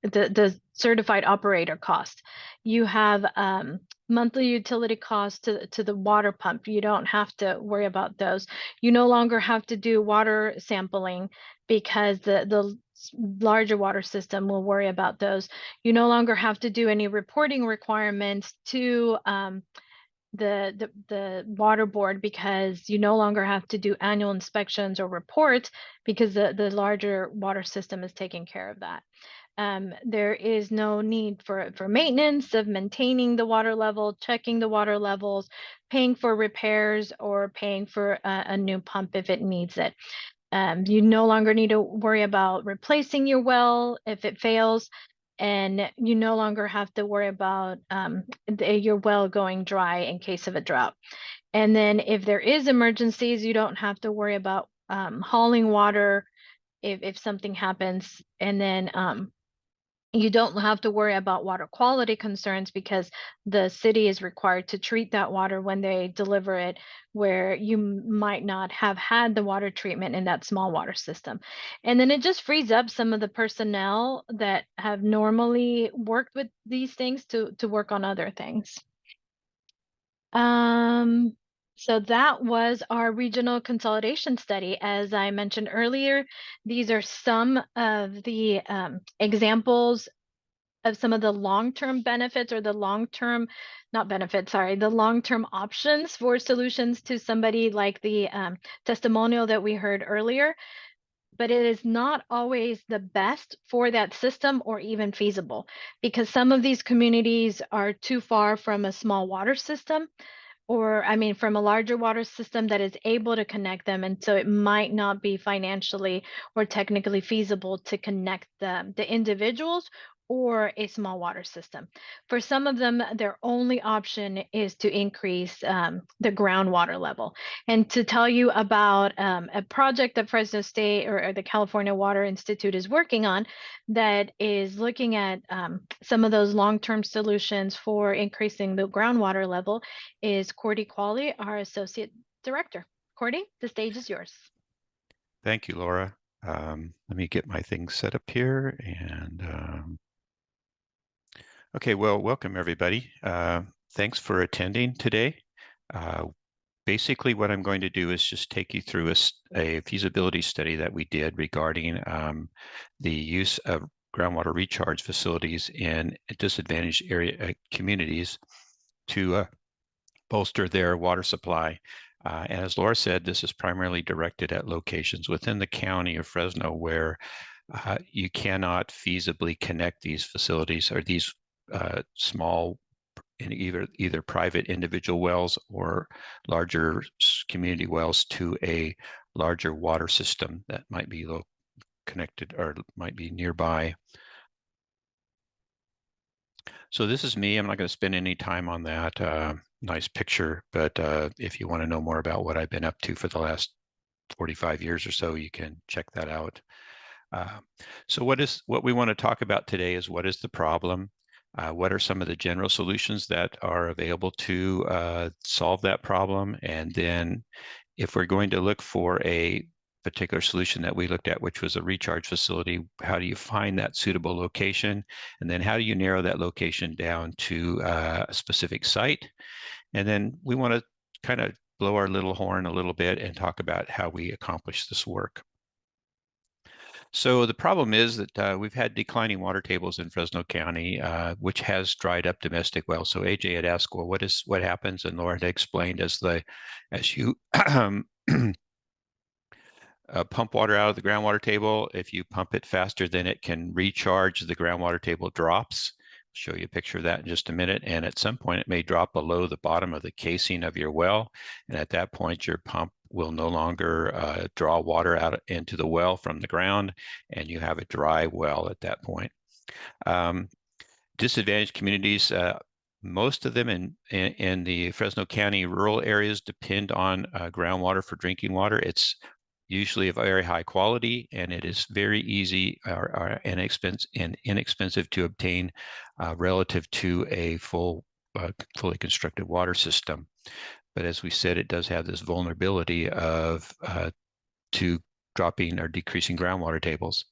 the certified operator cost. You have monthly utility costs to the water pump. You don't have to worry about those. You no longer have to do water sampling, because the larger water system will worry about those. You no longer have to do any reporting requirements to the water board, because you no longer have to do annual inspections or reports, because the larger water system is taking care of that. There is no need for maintenance of maintaining the water level, checking the water levels, paying for repairs, or paying for a new pump if it needs it. You no longer need to worry about replacing your well if it fails, and you no longer have to worry about your well going dry in case of a drought. And then if there is emergencies, you don't have to worry about hauling water if something happens. And then you don't have to worry about water quality concerns, because the city is required to treat that water when they deliver it, where you might not have had the water treatment in that small water system. And then it just frees up some of the personnel that have normally worked with these things to work on other things. So that was our regional consolidation study. As I mentioned earlier, these are some of the examples of some of the long-term benefits, or the long-term, not benefits, sorry, the long-term options for solutions to somebody like the testimonial that we heard earlier. But it is not always the best for that system, or even feasible, because some of these communities are too far from a small water system, or from a larger water system that is able to connect them. And so it might not be financially or technically feasible to connect the individuals or a small water system. For some of them, their only option is to increase the groundwater level. And to tell you about a project that Fresno State or the California Water Institute is working on, that is looking at some of those long-term solutions for increasing the groundwater level, is Cordy Qualley, our Associate Director. Cordy, the stage is yours. Thank you, Laura. Let me get my things set up here. And okay, well, welcome everybody. Thanks for attending today. Basically, what I'm going to do is just take you through a feasibility study that we did regarding the use of groundwater recharge facilities in disadvantaged area communities to bolster their water supply. And as Laura said, this is primarily directed at locations within the county of Fresno where you cannot feasibly connect these facilities, or these small, in either private individual wells or larger community wells, to a larger water system that might be connected or might be nearby. So this is me. I'm not going to spend any time on that nice picture, but if you want to know more about what I've been up to for the last 45 years or so, you can check that out. So what we want to talk about today is what is the problem? What are some of the general solutions that are available to solve that problem? And then if we're going to look for a particular solution that we looked at, which was a recharge facility, how do you find that suitable location? And then how do you narrow that location down to a specific site? And then we want to kind of blow our little horn a little bit and talk about how we accomplish this work. So the problem is that we've had declining water tables in Fresno County, which has dried up domestic wells. So AJ had asked, well, what happens? And Laura had explained as you pump water out of the groundwater table, if you pump it faster than it can recharge, the groundwater table drops. I'll show you a picture of that in just a minute. And at some point, it may drop below the bottom of the casing of your well. And at that point, your pump will no longer draw water out into the well from the ground, and you have a dry well at that point. Disadvantaged communities, most of them in the Fresno County rural areas depend on groundwater for drinking water. It's usually of very high quality, and it is very easy and inexpensive to obtain relative to a fully constructed water system. But as we said, it does have this vulnerability of to dropping or decreasing groundwater tables.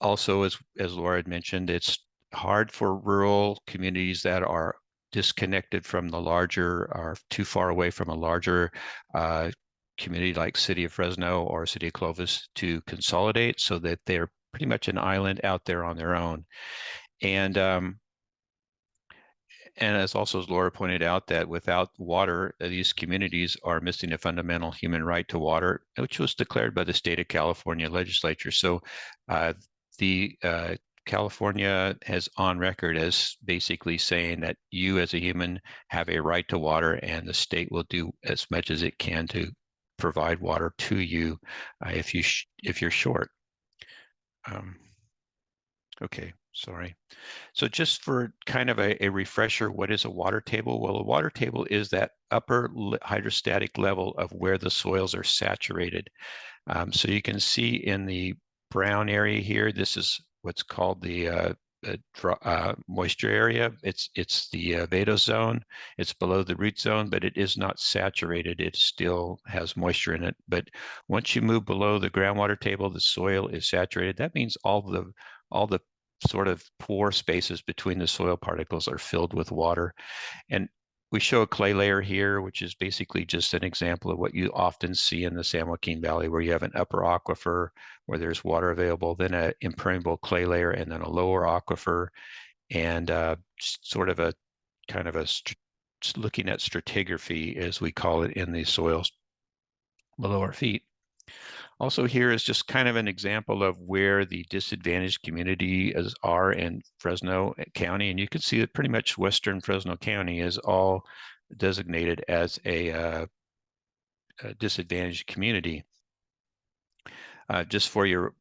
Also, as Laura had mentioned, it's hard for rural communities that are disconnected from the larger, or too far away from a larger community like City of Fresno or City of Clovis to consolidate, so that they're pretty much an island out there on their own. And as Laura pointed out, that without water, these communities are missing a fundamental human right to water, which was declared by the state of California legislature. So California has on record as basically saying that you as a human have a right to water, and the state will do as much as it can to provide water to you if you're short. Okay, sorry. So just for kind of a refresher, what is a water table? Well, a water table is that upper hydrostatic level of where the soils are saturated. So you can see in the brown area here, this is what's called the moisture area. It's the vadose zone. It's below the root zone, but it is not saturated. It still has moisture in it. But once you move below the groundwater table, the soil is saturated. That means all the sort of pore spaces between the soil particles are filled with water. And we show a clay layer here, which is basically just an example of what you often see in the San Joaquin Valley, where you have an upper aquifer where there's water available, then an impermeable clay layer, and then a lower aquifer, and sort of a kind of a looking at stratigraphy, as we call it, in the soils below our feet. Also, here is just kind of an example of where the disadvantaged communities are in Fresno County. And you can see that pretty much Western Fresno County is all designated as a disadvantaged community. Just for your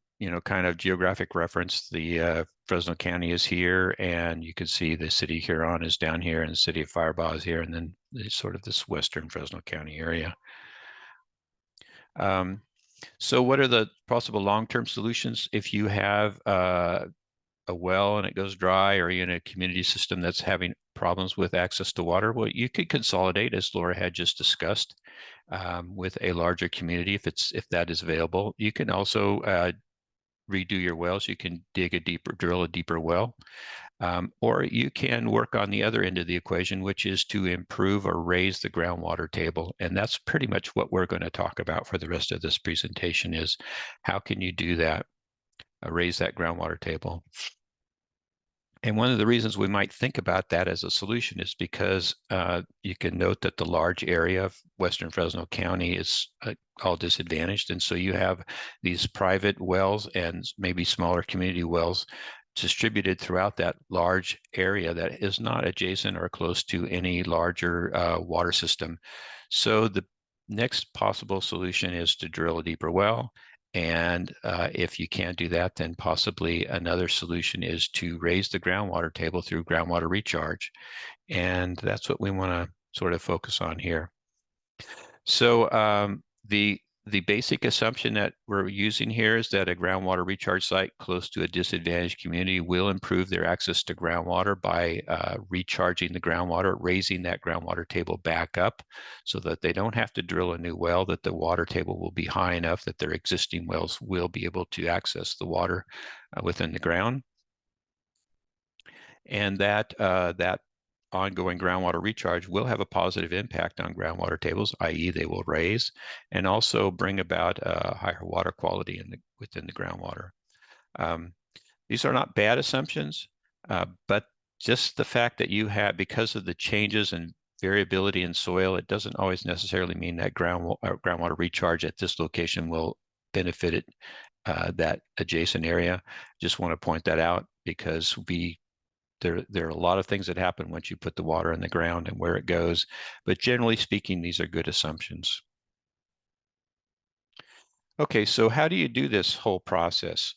kind of geographic reference, the Fresno County is here, and you can see the city of Huron is down here, and the city of Firebaugh is here, and then sort of this Western Fresno County area. So what are the possible long-term solutions if you have a well and it goes dry, or you're in a community system that's having problems with access to water? Well, you could consolidate, as Laura had just discussed, with a larger community if that is available. You can also redo your wells. You can drill a deeper well. Or you can work on the other end of the equation, which is to improve or raise the groundwater table. And that's pretty much what we're going to talk about for the rest of this presentation, is how can you do that, raise that groundwater table. And one of the reasons we might think about that as a solution is because you can note that the large area of Western Fresno County is all disadvantaged. And so you have these private wells and maybe smaller community wells distributed throughout that large area that is not adjacent or close to any larger water system. So the next possible solution is to drill a deeper well And if you can't do that, then possibly another solution is to raise the groundwater table through groundwater recharge. And that's what we want to sort of focus on here. So the basic assumption that we're using here is that a groundwater recharge site close to a disadvantaged community will improve their access to groundwater by recharging the groundwater, raising that groundwater table back up so that they don't have to drill a new well, that the water table will be high enough that their existing wells will be able to access the water within the ground. And that ongoing groundwater recharge will have a positive impact on groundwater tables, i.e. they will raise and also bring about higher water quality within the groundwater. These are not bad assumptions, but just the fact that you have, because of the changes and variability in soil, it doesn't always necessarily mean that groundwater recharge at this location will benefit it, that adjacent area. Just want to point that out because there are a lot of things that happen once you put the water in the ground and where it goes. But generally speaking, these are good assumptions. Okay, so how do you do this whole process?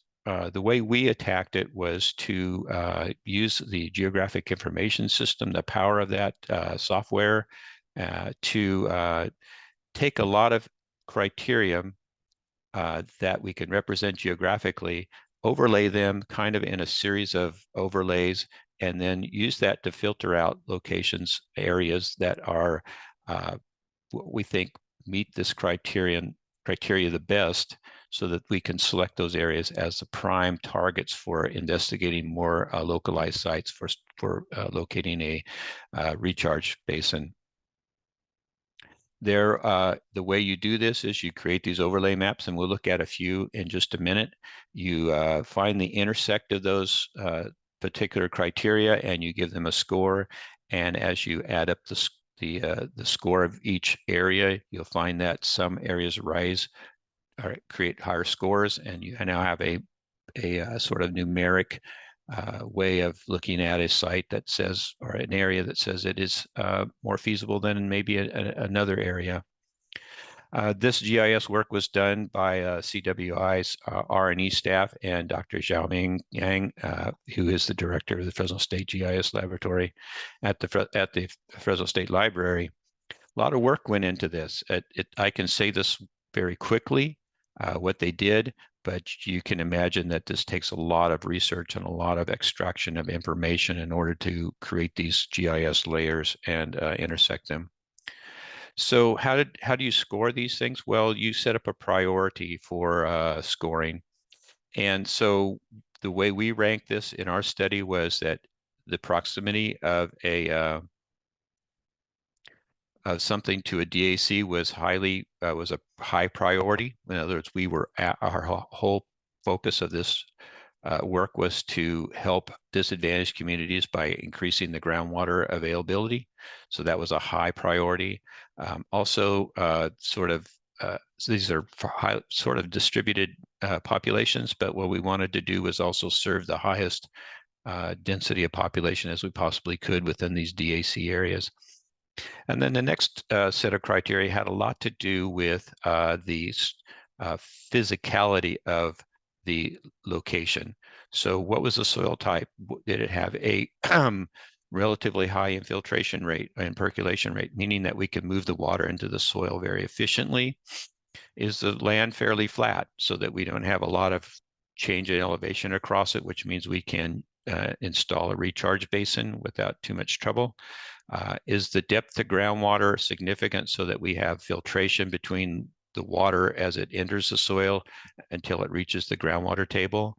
The way we attacked it was to use the geographic information system, the power of that software, to take a lot of criteria that we can represent geographically, overlay them kind of in a series of overlays, and then use that to filter out locations, areas that are what we think meet this criteria the best, so that we can select those areas as the prime targets for investigating more localized sites for locating a recharge basin. The way you do this is you create these overlay maps, and we'll look at a few in just a minute. You find the intersect of those particular criteria, and you give them a score. And as you add up the score of each area, you'll find that some areas rise or create higher scores, and you now have a sort of numeric way of looking at a site that says, or an area that says it is more feasible than maybe another area. This GIS work was done by CWI's R&E staff and Dr. Xiaoming Yang, who is the director of the Fresno State GIS Laboratory at the Fresno State Library. A lot of work went into this. I can say this very quickly, what they did, but you can imagine that this takes a lot of research and a lot of extraction of information in order to create these GIS layers and intersect them. So how do you score these things? Well, you set up a priority for scoring. And so the way we ranked this in our study was that the proximity of something to a DAC was was a high priority. In other words, we were at our whole focus of this work was to help disadvantaged communities by increasing the groundwater availability. So that was a high priority. Also, so these are sort of distributed populations, but what we wanted to do was also serve the highest density of population as we possibly could within these DAC areas. And then the next set of criteria had a lot to do with the physicality of the location. So what was the soil type? Did it have a relatively high infiltration rate and percolation rate, meaning that we could move the water into the soil very efficiently? Is the land fairly flat so that we don't have a lot of change in elevation across it, which means we can install a recharge basin without too much trouble? Is the depth of groundwater significant so that we have filtration between the water as it enters the soil until it reaches the groundwater table?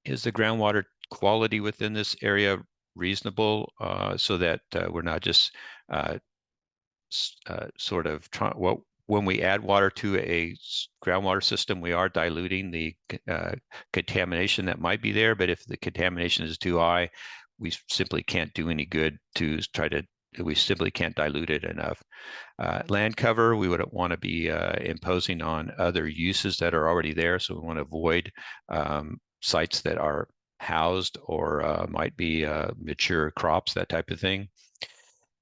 Is the groundwater quality within this area reasonable so that we're not just sort of when we add water to a groundwater system, we are diluting the contamination that might be there. But if the contamination is too high, we simply can't do any good to we simply can't dilute it enough. Land cover, we would want to be imposing on other uses that are already there. So we want to avoid sites that are housed or might be mature crops, that type of thing.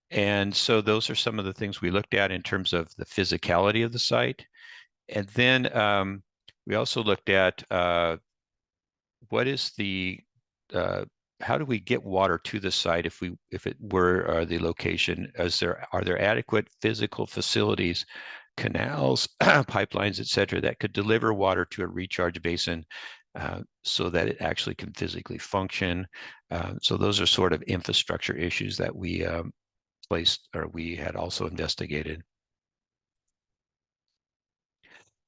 And so those are some of the things we looked at in terms of the physicality of the site. And then we also looked at what is the how do we get water to the site if it were the location? Are there adequate physical facilities, canals, pipelines, etc., that could deliver water to a recharge basin so that it actually can physically function? So those are sort of infrastructure issues that we we had also investigated.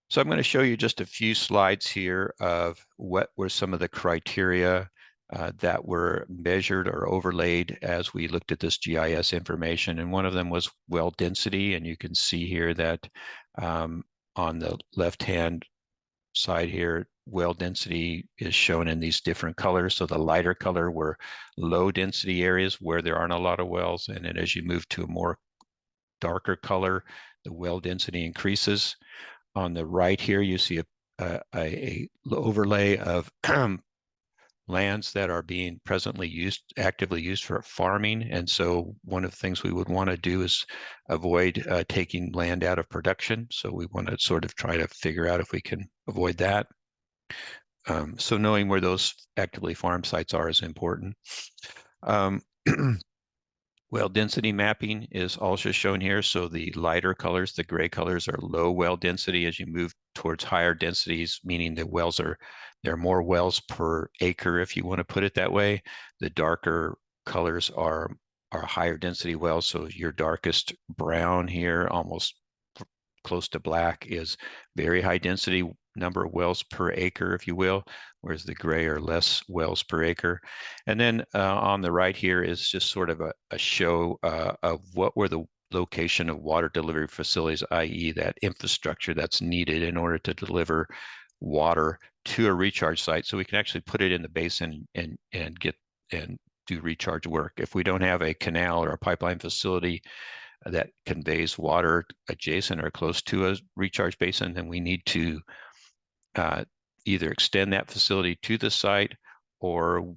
So I'm going to show you just a few slides here of what were some of the criteria that were measured or overlaid as we looked at this GIS information. And one of them was well density. And you can see here that on the left-hand side here, well density is shown in these different colors. So the lighter color were low density areas where there aren't a lot of wells. And then as you move to a more darker color, the well density increases. On the right here, you see a overlay of lands that are being presently actively used for farming. And so one of the things we would want to do is avoid taking land out of production. So we want to sort of try to figure out if we can avoid that. So knowing where those actively farmed sites are is important. Well density mapping is also shown here. So the lighter colors, the gray colors, are low well density. As you move towards higher densities, meaning the wells there are more wells per acre, if you want to put it that way. The darker colors are higher density wells. So your darkest brown here, almost close to black, is very high density number of wells per acre, if you will, whereas the gray are less wells per acre. And then on the right here is just sort of a show of what were the location of water delivery facilities, i.e. that infrastructure that's needed in order to deliver water to a recharge site, so we can actually put it in the basin and do recharge work. If we don't have a canal or a pipeline facility that conveys water adjacent or close to a recharge basin, then we need to either extend that facility to the site, or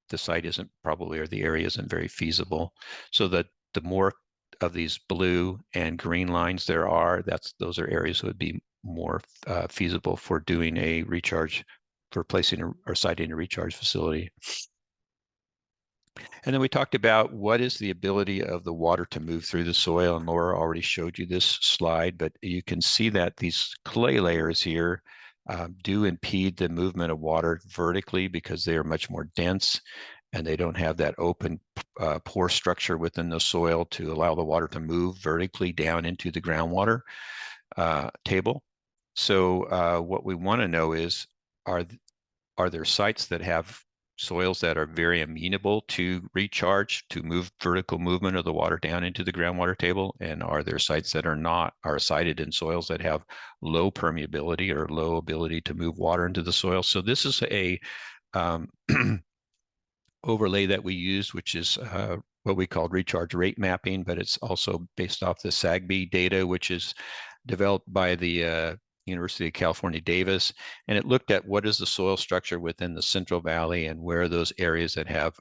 the site isn't probably, or the area isn't very feasible. So that the more of these blue and green lines there are, those are areas that would be more feasible for doing a recharge, for placing or siting a recharge facility. And then we talked about what is the ability of the water to move through the soil. And Laura already showed you this slide, but you can see that these clay layers here do impede the movement of water vertically because they are much more dense and they don't have that open pore structure within the soil to allow the water to move vertically down into the groundwater table. So what we want to know is, are there sites that have soils that are very amenable to recharge, to move vertical movement of the water down into the groundwater table? And are there sites that are sited in soils that have low permeability or low ability to move water into the soil? So this is a overlay that we used, which is what we call recharge rate mapping, but it's also based off the SAGB data, which is developed by the University of California, Davis, and it looked at what is the soil structure within the Central Valley and where are those areas that have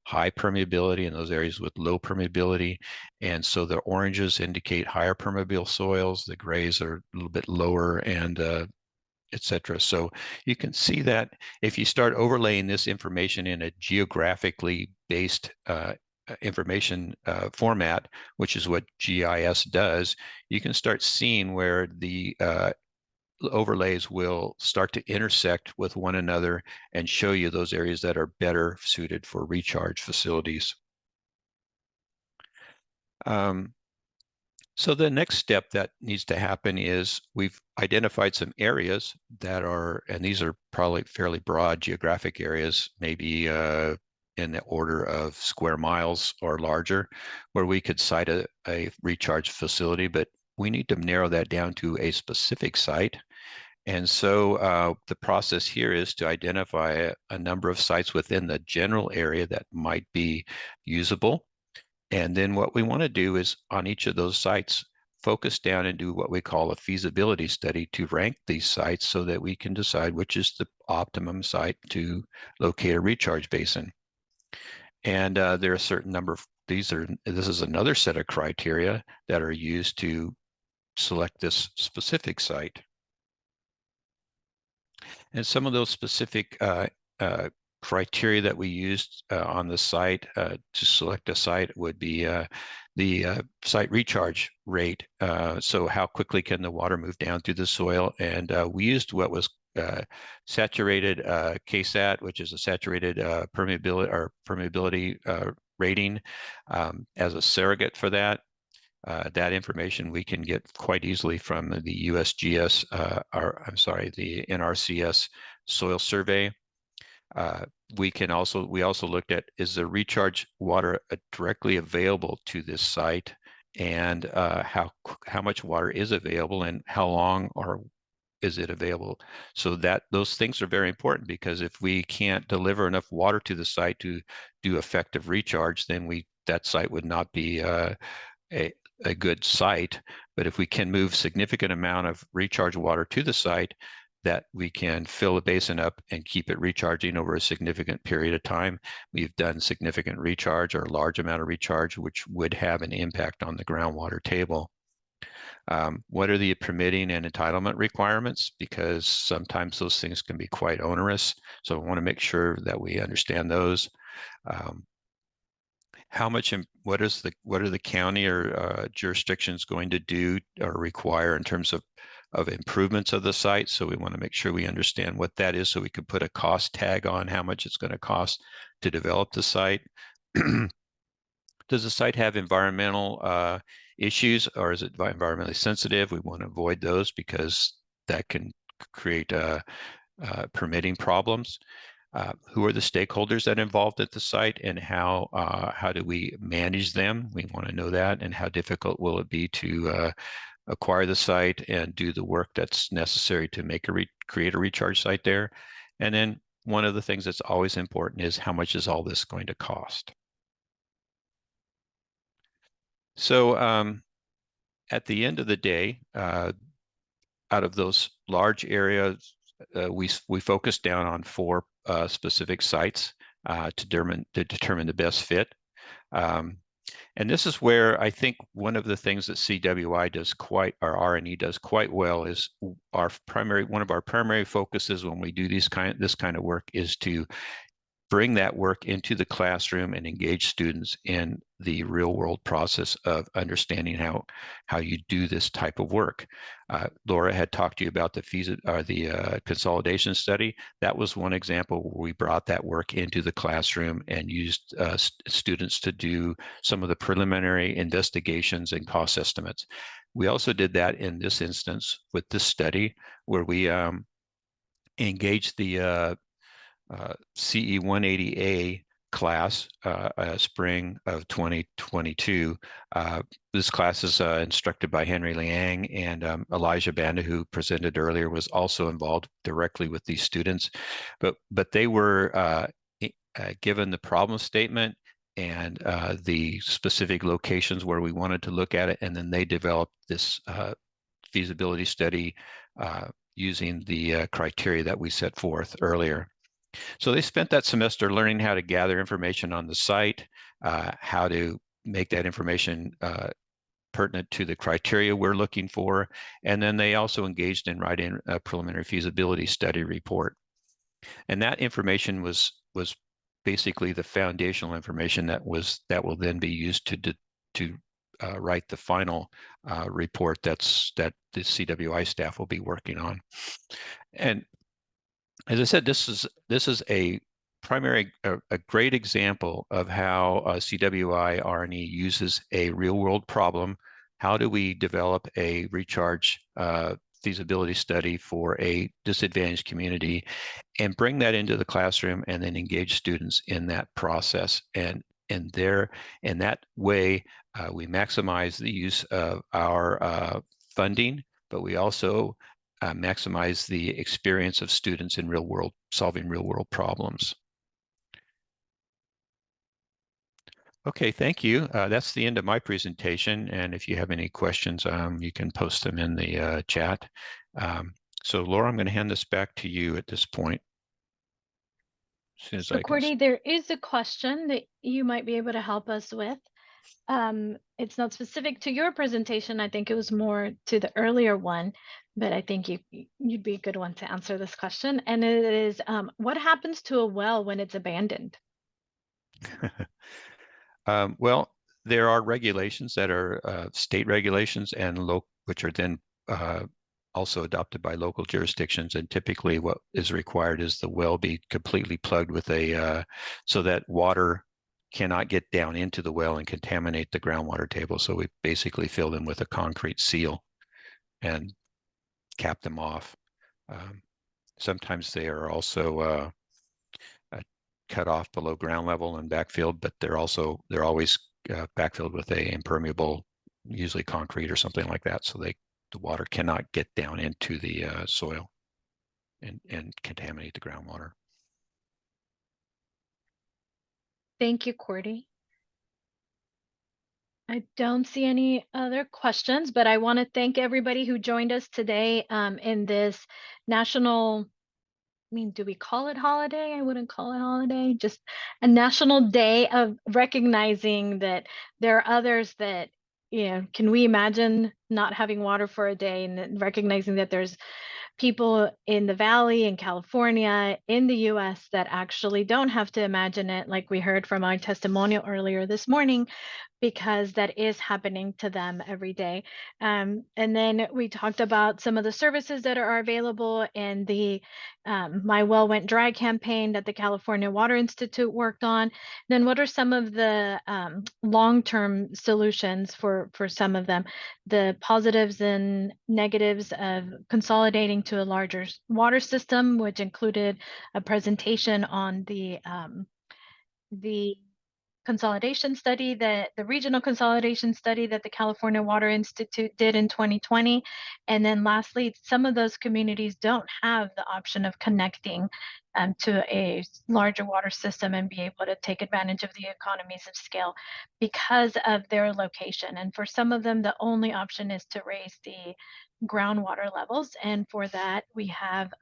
high permeability and those areas with low permeability. And so the oranges indicate higher permeable soils, the grays are a little bit lower, and etc. So you can see that if you start overlaying this information in a geographically based information format, which is what GIS does, you can start seeing where the overlays will start to intersect with one another and show you those areas that are better suited for recharge facilities. So the next step that needs to happen is we've identified some areas that are, and these are probably fairly broad geographic areas, maybe in the order of square miles or larger, where we could site a recharge facility, but we need to narrow that down to a specific site. And so the process here is to identify a number of sites within the general area that might be usable. And then what we want to do is on each of those sites, focus down and do what we call a feasibility study to rank these sites so that we can decide which is the optimum site to locate a recharge basin. And there are a certain number of, this is another set of criteria that are used to select this specific site. And some of those specific criteria that we used on the site to select a site would be the site recharge rate. So how quickly can the water move down through the soil? And we used what was saturated KSAT, which is a saturated permeability rating, as a surrogate for that. That information we can get quite easily from the USGS, the NRCS soil survey. We also looked at, is the recharge water directly available to this site, and how much water is available and how long is it available. So that those things are very important, because if we can't deliver enough water to the site to do effective recharge, then that site would not be a good site. But if we can move significant amount of recharge water to the site, that we can fill the basin up and keep it recharging over a significant period of time. We've done significant recharge or large amount of recharge, which would have an impact on the groundwater table. What are the permitting and entitlement requirements? Because sometimes those things can be quite onerous. So I want to make sure that we understand those. How much, what are the county or jurisdictions going to do or require in terms of improvements of the site? So we want to make sure we understand what that is, so we can put a cost tag on how much it's going to cost to develop the site. Does the site have environmental issues, or is it environmentally sensitive? We want to avoid those, because that can create permitting problems. Who are the stakeholders that are involved at the site, and how do we manage them? We want to know that. And how difficult will it be to acquire the site and do the work that's necessary to make create a recharge site there? And then one of the things that's always important is, how much is all this going to cost? So at the end of the day, out of those large areas, we focused down on 4 specific sites to determine the best fit. And this is where I think one of the things that CWI does or R&E does quite well, is one of our primary focuses when we do this kind of work is to bring that work into the classroom and engage students in the real world process of understanding how you do this type of work. Laura had talked to you about the consolidation study. That was one example where we brought that work into the classroom and used students to do some of the preliminary investigations and cost estimates. We also did that in this instance with this study, where we engaged the CE 180A class spring of 2022. This class is instructed by Henry Liang, and Elijah Banda, who presented earlier, was also involved directly with these students. But they were given the problem statement and the specific locations where we wanted to look at it, and then they developed this feasibility study using the criteria that we set forth earlier. So they spent that semester learning how to gather information on the site, how to make that information pertinent to the criteria we're looking for, and then they also engaged in writing a preliminary feasibility study report. And that information was basically the foundational information that will then be used to write the final report that the CWI staff will be working on. And as I said, this is a great example of how CWI R&E uses a real world problem. How do we develop a recharge feasibility study for a disadvantaged community, and bring that into the classroom, and then engage students in that process? And in that way, we maximize the use of our funding, but we also maximize the experience of students in solving real world problems. Okay, thank you. That's the end of my presentation. And if you have any questions, you can post them in the chat. So Laura, I'm going to hand this back to you at this point. As soon as So Cordy, there is a question that you might be able to help us with. It's not specific to your presentation. I think it was more to the earlier one, but I think you'd be a good one to answer this question. And it is, what happens to a well when it's abandoned? Well, there are regulations that are state regulations and which are then also adopted by local jurisdictions. And typically what is required is the well be completely plugged with so that water cannot get down into the well and contaminate the groundwater table. So we basically fill them with a concrete seal and cap them off. Sometimes they are also cut off below ground level and backfilled, but they're always backfilled with a impermeable, usually concrete or something like that, so the water cannot get down into the soil and contaminate the groundwater. Thank you, Cordy. I don't see any other questions, but I want to thank everybody who joined us today in this national, I mean, do we call it holiday? I wouldn't call it holiday, just a national day of recognizing that there are others that, can we imagine not having water for a day, and then recognizing that there's people in the Valley, in California, in the US that actually don't have to imagine it, like we heard from our testimonial earlier this morning, because that is happening to them every day. And then we talked about some of the services that are available in the My Well Went Dry campaign that the California Water Institute worked on. Then what are some of the long-term solutions for some of them, the positives and negatives of consolidating to a larger water system, which included a presentation on the consolidation study, that the regional consolidation study that the California Water Institute did in 2020. And then lastly, some of those communities don't have the option of connecting to a larger water system and be able to take advantage of the economies of scale because of their location. And for some of them, the only option is to raise the groundwater levels. And for that, we have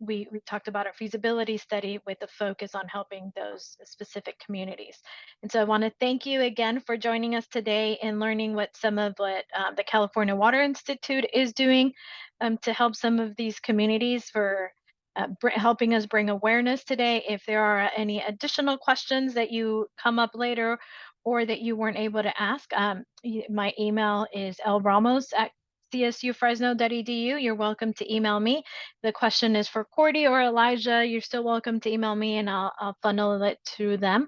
we talked about our feasibility study with a focus on helping those specific communities. And so I want to thank you again for joining us today and learning what the California Water Institute is doing to help some of these communities for helping us bring awareness today. If there are any additional questions that you come up later or that you weren't able to ask, my email is lramos@csufresno.edu. You're welcome to email me. The question is for Cordy or Elijah. You're still welcome to email me and I'll funnel it to them.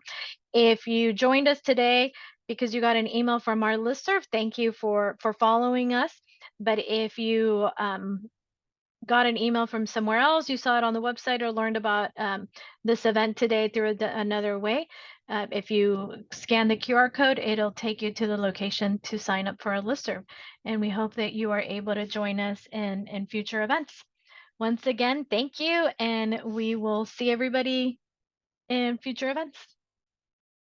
If you joined us today because you got an email from our listserv, thank you for following us. But if you got an email from somewhere else, you saw it on the website or learned about this event today through another way, if you scan the QR code, it'll take you to the location to sign up for a listserv. And we hope that you are able to join us in future events. Once again, thank you, and we will see everybody in future events.